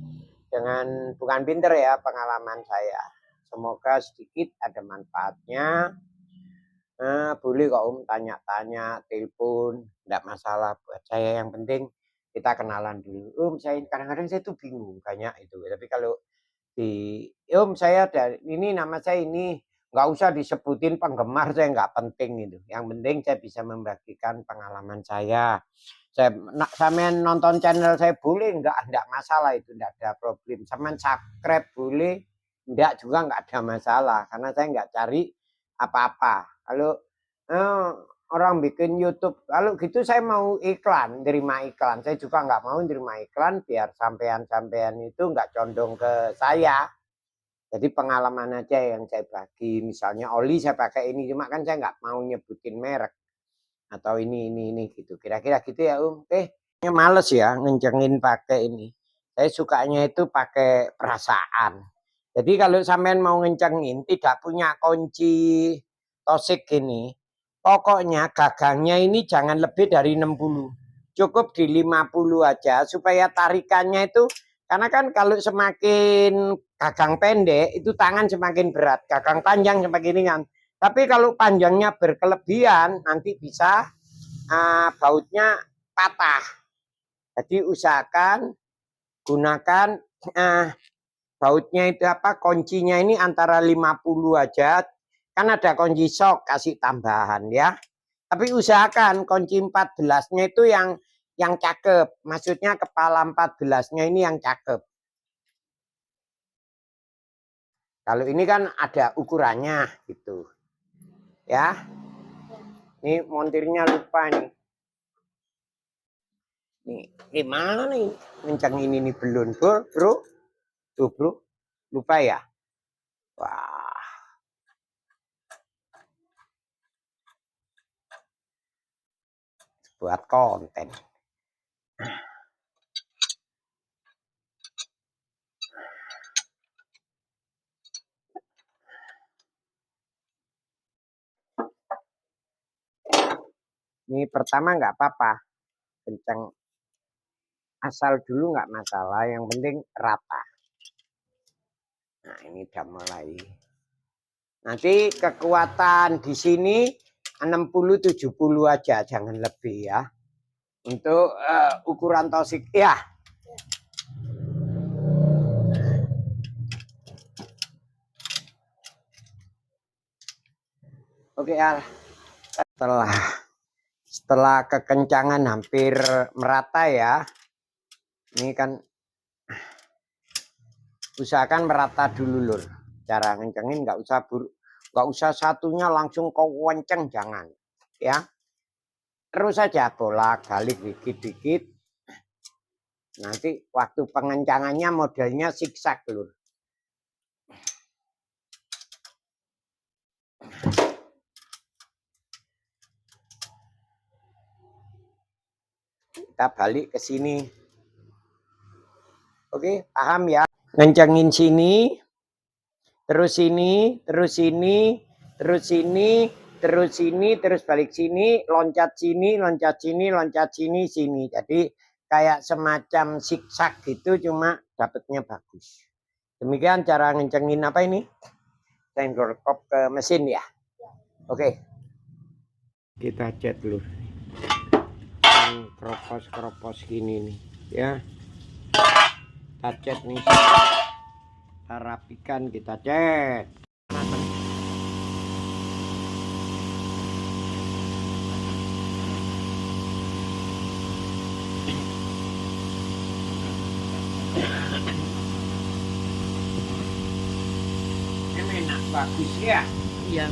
dengan bukan pinter ya pengalaman saya. Semoga sedikit ada manfaatnya. Boleh kok tanya-tanya, telepon, enggak masalah buat saya. Yang penting kita kenalan dulu. Saya kadang-kadang saya tuh bingung banyak itu. Tapi kalau saya dari ini nama saya ini nggak usah disebutin penggemar, saya nggak penting itu. Yang penting saya bisa membagikan pengalaman saya. Sampean nonton channel saya boleh enggak masalah itu, enggak ada problem. Sampean subscribe boleh, enggak juga enggak ada masalah karena saya enggak cari apa-apa. Kalau orang bikin YouTube, kalau gitu saya mau iklan, terima iklan. Saya juga enggak mau terima iklan biar sampean-sampean itu enggak condong ke saya. Jadi pengalaman aja yang saya bagi. Misalnya oli saya pakai ini, cuma kan saya enggak mau nyebutin merek. Atau ini gitu. Kira-kira gitu ya males ya ngencengin pakai ini. Saya sukanya itu pakai perasaan. Jadi kalau sampean mau ngencengin tidak punya kunci tosik ini, pokoknya gagangnya ini jangan lebih dari 60. Cukup di 50 aja supaya tarikannya itu, karena kan kalau semakin gagang pendek itu tangan semakin berat, gagang panjang semakin ringan. Tapi kalau panjangnya berkelebihan nanti bisa bautnya patah. Jadi usahakan gunakan bautnya itu kuncinya ini antara 50 aja. Kan ada kunci sok kasih tambahan ya. Tapi usahakan kunci 14-nya itu yang cakep. Maksudnya kepala 14-nya ini yang cakep. Kalau ini kan ada ukurannya gitu. Ya. Ini montirnya lupa nih. Nih, gimana nih? Kencang ini nih belum, bro. Tuh, bro. Lupa ya? Wah. Buat konten. Ini pertama nggak apa-apa. Kencang. Asal dulu nggak masalah. Yang penting rata. Nah, ini udah mulai. Nanti kekuatan di sini 60-70 aja. Jangan lebih ya. Untuk ukuran tosik. Ya. Oke, Al. Setelah kekencangan hampir merata ya. Ini kan Usahakan merata dulu lur. Cara ngencengin nggak usah satunya langsung kau kenceng, jangan. Ya. Terus saja bolak-balik dikit-dikit. Nanti waktu pengencangannya modelnya zigzag lur. Kita balik ke sini. Oke, paham ya? Ngencengin sini, terus sini, terus sini, terus sini, terus sini, terus balik sini, loncat sini, loncat sini, loncat sini, sini. Jadi kayak semacam zigzag gitu, cuma dapatnya bagus. Demikian cara ngencengin apa ini? Tangle kop ke mesin ya. Oke. Kita cat dulu. Keropos gini nih, ya. Kita cat nih. Kita rapikan, kita cat. Ini enak bagus ya. Iya.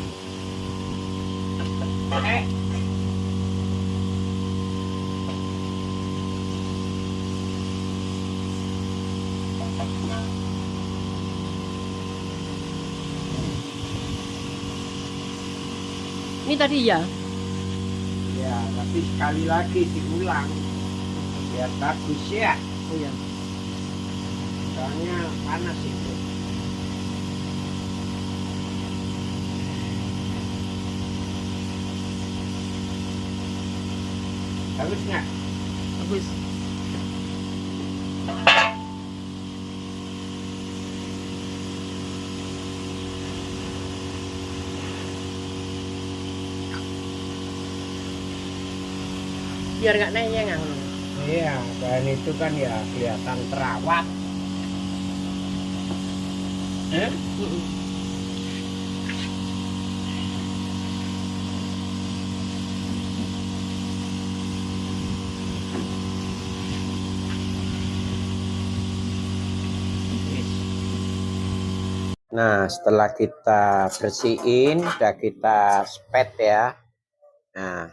Ini tadi ya. Ya, tapi sekali lagi diulang biar bagus ya. Oh ya. Soalnya panas itu. Bagus nggak? Bagus. Biar nggak neyeng. Iya, dan itu kan ya kelihatan terawat. Nah, setelah kita bersihin, udah kita spet ya. Nah,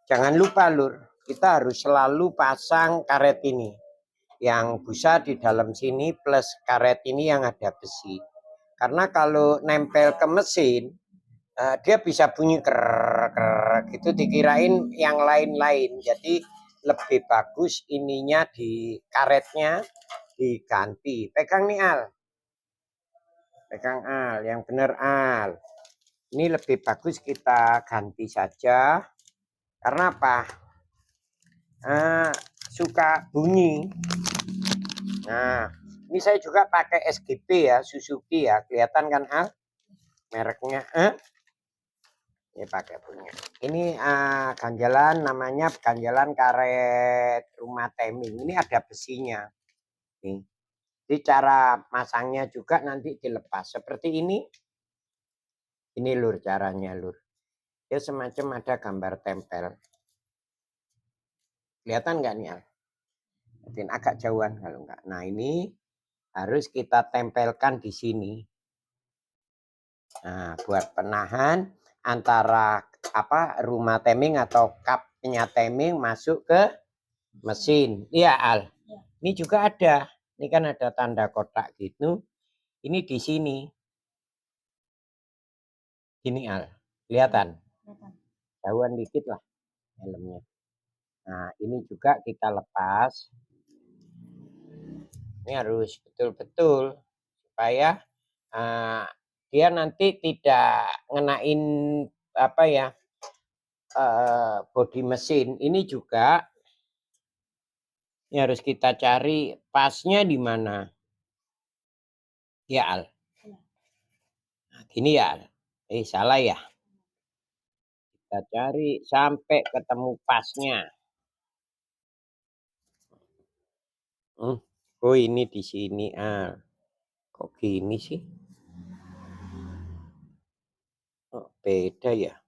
jangan lupa lur, kita harus selalu pasang karet ini. Yang busa di dalam sini plus karet ini yang ada besi. Karena kalau nempel ke mesin, dia bisa bunyi ker gitu, dikirain yang lain-lain. Jadi lebih bagus ininya di karetnya diganti. Pegang nih Al. Pegang Al, yang benar Al. Ini lebih bagus kita ganti saja. Karena apa? Suka bunyi. Nah, ini saya juga pakai SGP ya, Suzuki ya. Kelihatan kan Al? Mereknya. Ini pakai punya. Ini ganjalan namanya ganjalan karet rumah teming. Ini ada besinya. Nih. Jadi cara masangnya juga nanti dilepas. Seperti ini. Ini lur caranya lur. Dia semacam ada gambar tempel. Kelihatan nggak nih Al? Agak jauhan kalau enggak. Nah ini harus kita tempelkan di sini. Nah buat penahan antara rumah teming atau cupnya teming masuk ke mesin. Iya Al. Ini juga ada. Ini kan ada tanda kotak gitu. Ini di sini. Ini Al. Kelihatan? Jauhan dikit lah helmnya. Nah ini juga kita lepas. Ini harus betul-betul supaya dia nanti tidak ngenain bodi mesin. Ini juga ini harus kita cari pasnya di mana. Ya Al. Nah, gini ya Al. Salah ya. Kita cari sampai ketemu pasnya. Oh ini di sini Al. Kok gini sih? Oh, beda ya.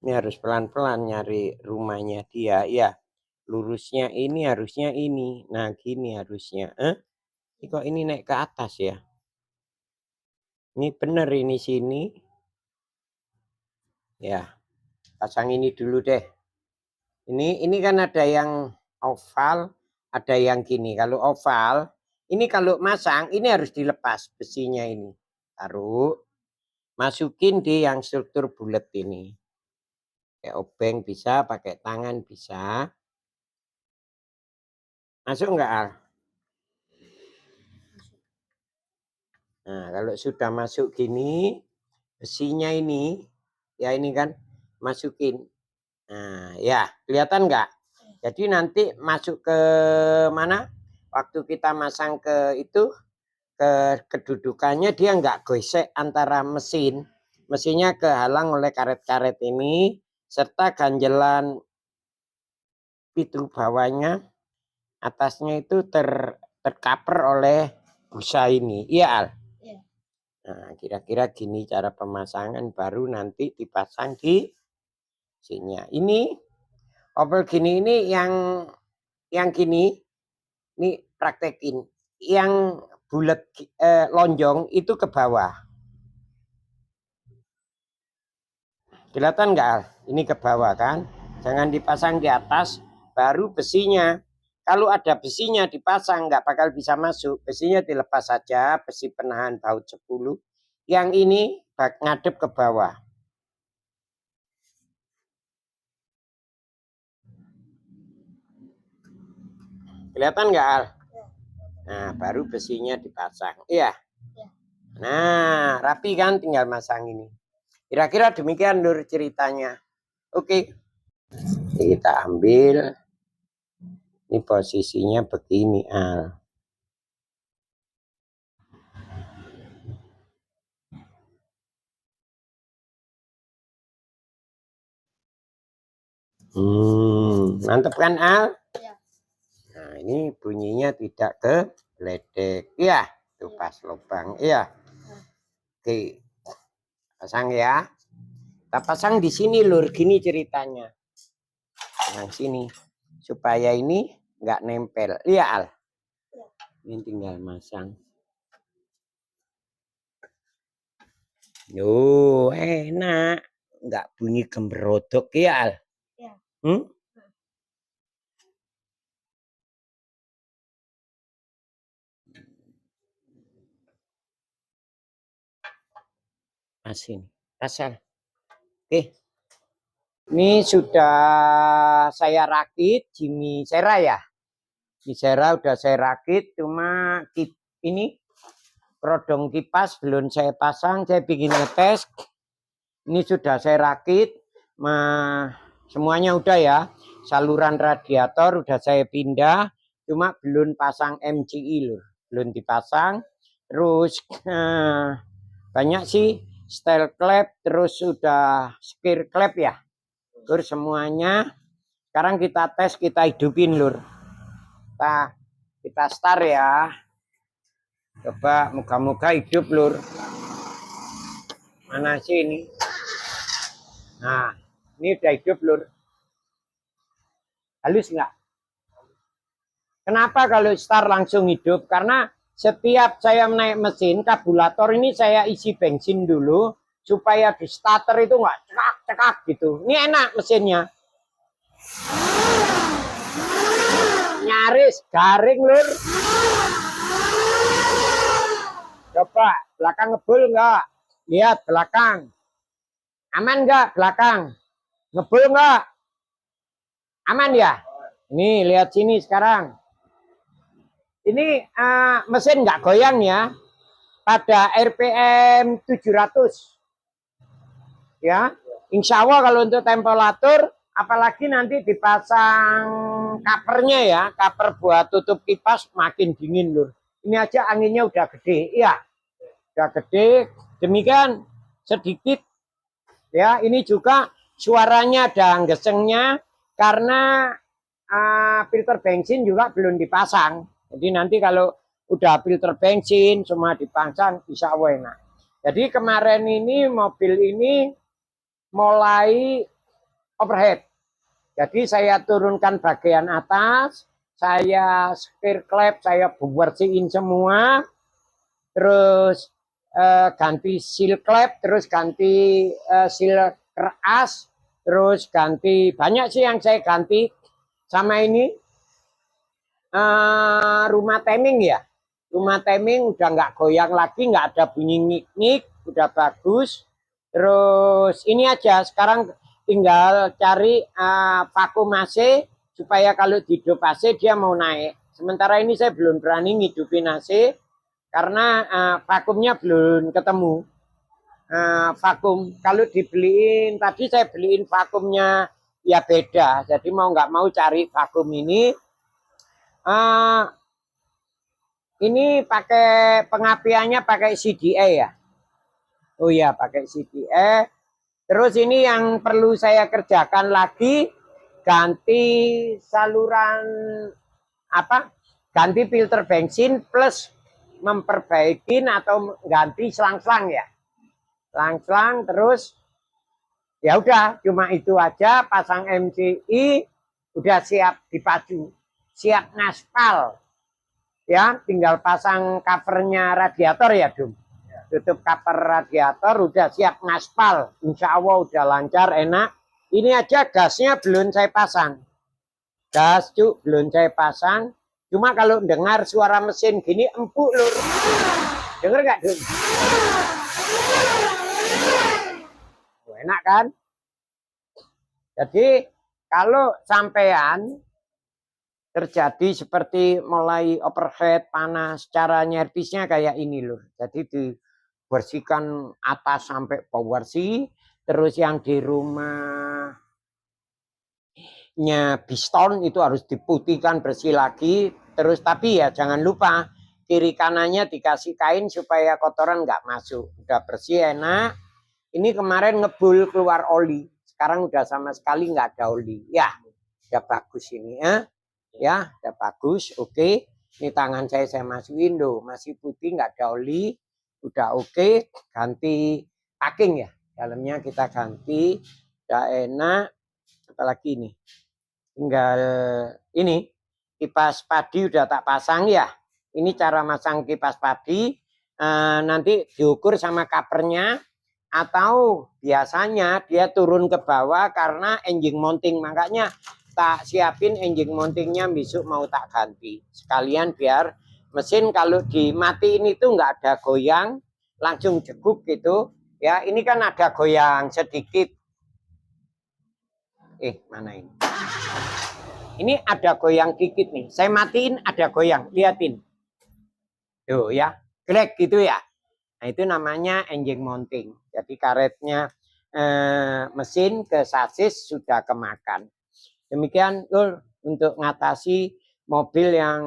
Ini harus pelan-pelan nyari rumahnya dia. Ya, lurusnya ini harusnya ini. Nah, gini harusnya. Kok ini naik ke atas ya? Ini bener ini sini. Ya, pasang ini dulu deh. Ini kan ada yang oval, ada yang gini. Kalau oval, ini kalau masang ini harus dilepas besinya ini. Taruh, masukin di yang struktur bulat ini. Kayak obeng bisa, pakai tangan bisa. Masuk enggak, Al? Nah, kalau sudah masuk gini, besinya ini, ya ini kan, masukin. Nah, ya, kelihatan enggak? Jadi nanti masuk ke mana? Waktu kita masang ke itu, ke kedudukannya dia enggak gosek antara mesin. Mesinnya kehalang oleh karet-karet ini, serta ganjelan pintu bawahnya, atasnya itu tercover oleh busa ini. Iya, Al? Nah, kira-kira gini cara pemasangan, baru nanti dipasang di sini. Ini obel gini ini yang gini ini praktekin. Yang bulat lonjong itu ke bawah. Kelihatan nggak? Ini ke bawah kan? Jangan dipasang di atas, baru besinya. Kalau ada besinya dipasang nggak bakal bisa masuk. Besinya dilepas saja, besi penahan baut 10. Yang ini ngadep ke bawah. Kelihatan nggak, Al? Nah, baru besinya dipasang. Iya. Nah, rapi kan, tinggal masang ini. Kira-kira demikian Nur ceritanya. Oke. Kita ambil. Ini posisinya begini, Al. Mantap kan, Al? Ya. Nah, ini bunyinya tidak keledek. Iya, itu pas lubang. Iya. Oke. Pasang ya. Kita pasang di sini, Lur. Gini ceritanya. Yang sini. Supaya ini nggak nempel. Iya, Al? Ini tinggal masang. Yo, enak. Nggak bunyi gemberodok ya, Al? Ya. Asin. Asal. Oke. Ini sudah saya rakit. Jimmy Sera ya? Jimmy Sera udah saya rakit. Cuma ini rodong kipas belum saya pasang. Saya bikin ngetes. Ini sudah saya rakit. Semuanya udah ya. Saluran radiator udah saya pindah. Cuma belum pasang MCI Lur. Belum dipasang. Terus banyak sih style klep. Terus sudah skir klep ya. Lur semuanya. Sekarang kita tes, kita hidupin Lur. Kita start ya. Coba moga-moga hidup Lur. Mana sih ini? Nah, ini udah hidup Lur. Halus nggak? Kenapa kalau start langsung hidup? Karena setiap saya menaik mesin, karburator ini saya isi bensin dulu. Supaya di starter itu nggak cekak-cekak gitu. Ini enak mesinnya. Nyaris garing Lur. Coba belakang ngebul nggak? Lihat belakang. Aman nggak belakang? Ngebul nggak? Aman ya? Nih lihat sini sekarang. Ini mesin nggak goyang ya. Pada RPM 700. Ya, insya Allah kalau untuk temperatur, apalagi nanti dipasang covernya ya, cover buat tutup kipas makin dingin Lur. Ini aja anginnya udah gede, iya, udah gede. Demikian sedikit, ya. Ini juga suaranya ada gesengnya karena filter bensin juga belum dipasang. Jadi nanti kalau udah filter bensin semua dipasang, bisa enak. Jadi kemarin ini mobil ini mulai overhead. Jadi saya turunkan bagian atas, saya spear clap, saya bersihin semua, terus ganti seal clap, terus ganti seal keras, terus ganti banyak sih yang saya ganti. Sama ini rumah timing ya, rumah timing udah nggak goyang lagi, nggak ada bunyi ngik-ngik, udah bagus. Terus ini aja sekarang tinggal cari vakum AC supaya kalau hidup AC dia mau naik. Sementara ini saya belum berani ngidupin AC karena vakumnya belum ketemu. Vakum kalau dibeliin tadi saya beliin vakumnya ya beda, jadi mau nggak mau cari vakum ini. Ini pakai pengapiannya pakai CDA ya. Oh iya pakai CDA. Terus ini yang perlu saya kerjakan lagi, ganti saluran ganti filter bensin plus memperbaikin atau ganti selang-selang ya. Selang-selang terus ya udah cuma itu aja, pasang MCI udah siap dipacu, siap ngaspal. Ya, tinggal pasang covernya radiator ya, Dum. Tutup cover radiator udah siap ngaspal. Insya Allah udah lancar, enak. Ini aja gasnya belum saya pasang. Gas cuk belum saya pasang. Cuma kalau dengar suara mesin gini empuk lur. Dengar nggak, Dum? Enak kan? Jadi kalau sampean terjadi seperti mulai overheat panas, cara nyervisnya kayak ini loh. Jadi dibersihkan atas sampai bersih, terus yang di rumahnya piston itu harus diputihkan bersih lagi. Terus tapi ya jangan lupa kiri kanannya dikasih kain supaya kotoran nggak masuk. Udah bersih enak. Ini kemarin ngebul keluar oli, sekarang udah sama sekali nggak ada oli. Ya, udah bagus ini ya. Ya, udah bagus, oke. Ini tangan saya masukin loh, masih putih, nggak ada oli. Udah oke, ganti packing ya. Dalamnya kita ganti, udah enak. Apalagi ini, tinggal ini kipas padi udah tak pasang ya. Ini cara masang kipas padi. Nanti diukur sama covernya. Atau biasanya dia turun ke bawah karena engine mounting. Makanya tak siapin engine mountingnya besok mau tak ganti. Sekalian biar mesin kalau dimatiin itu nggak ada goyang. Langsung jeguk gitu. Ya ini kan ada goyang sedikit. Mana ini? Ini ada goyang dikit nih. Saya matiin ada goyang. Liatin. Tuh ya. Grek gitu ya. Nah itu namanya engine mounting. Jadi karetnya mesin ke sasis sudah kemakan. Demikian Lur, untuk ngatasi mobil yang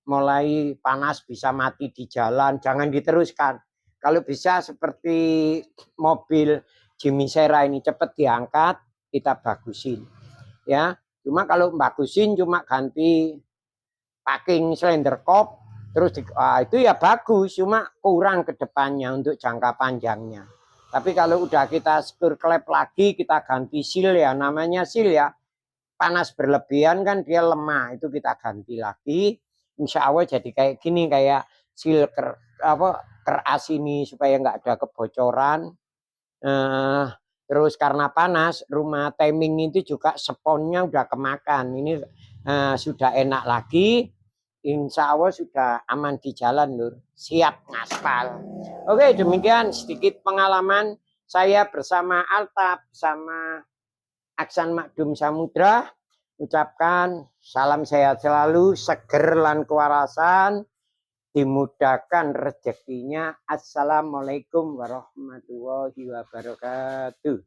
mulai panas bisa mati di jalan. Jangan diteruskan. Kalau bisa seperti mobil Jimmy Sera ini cepat diangkat, kita bagusin. Ya, cuma kalau bagusin cuma ganti packing cylinder kop. Terus itu ya bagus, cuma kurang ke depannya untuk jangka panjangnya. Tapi kalau udah kita spear clap lagi, kita ganti seal ya, namanya seal ya. Panas berlebihan kan dia lemah, itu kita ganti lagi. Insya Allah jadi kayak gini, kayak seal keras ini supaya nggak ada kebocoran. Terus karena panas, rumah timing itu juga sponnya udah kemakan. Ini sudah enak lagi. Insya Allah sudah aman di jalan Lur, siap ngaspal. Oke, demikian sedikit pengalaman saya bersama Alta, bersama Aksan Makdum Samudra. Ucapkan salam sehat selalu, seger lan kewarasan, dimudahkan rezekinya. Assalamualaikum warahmatullahi wabarakatuh.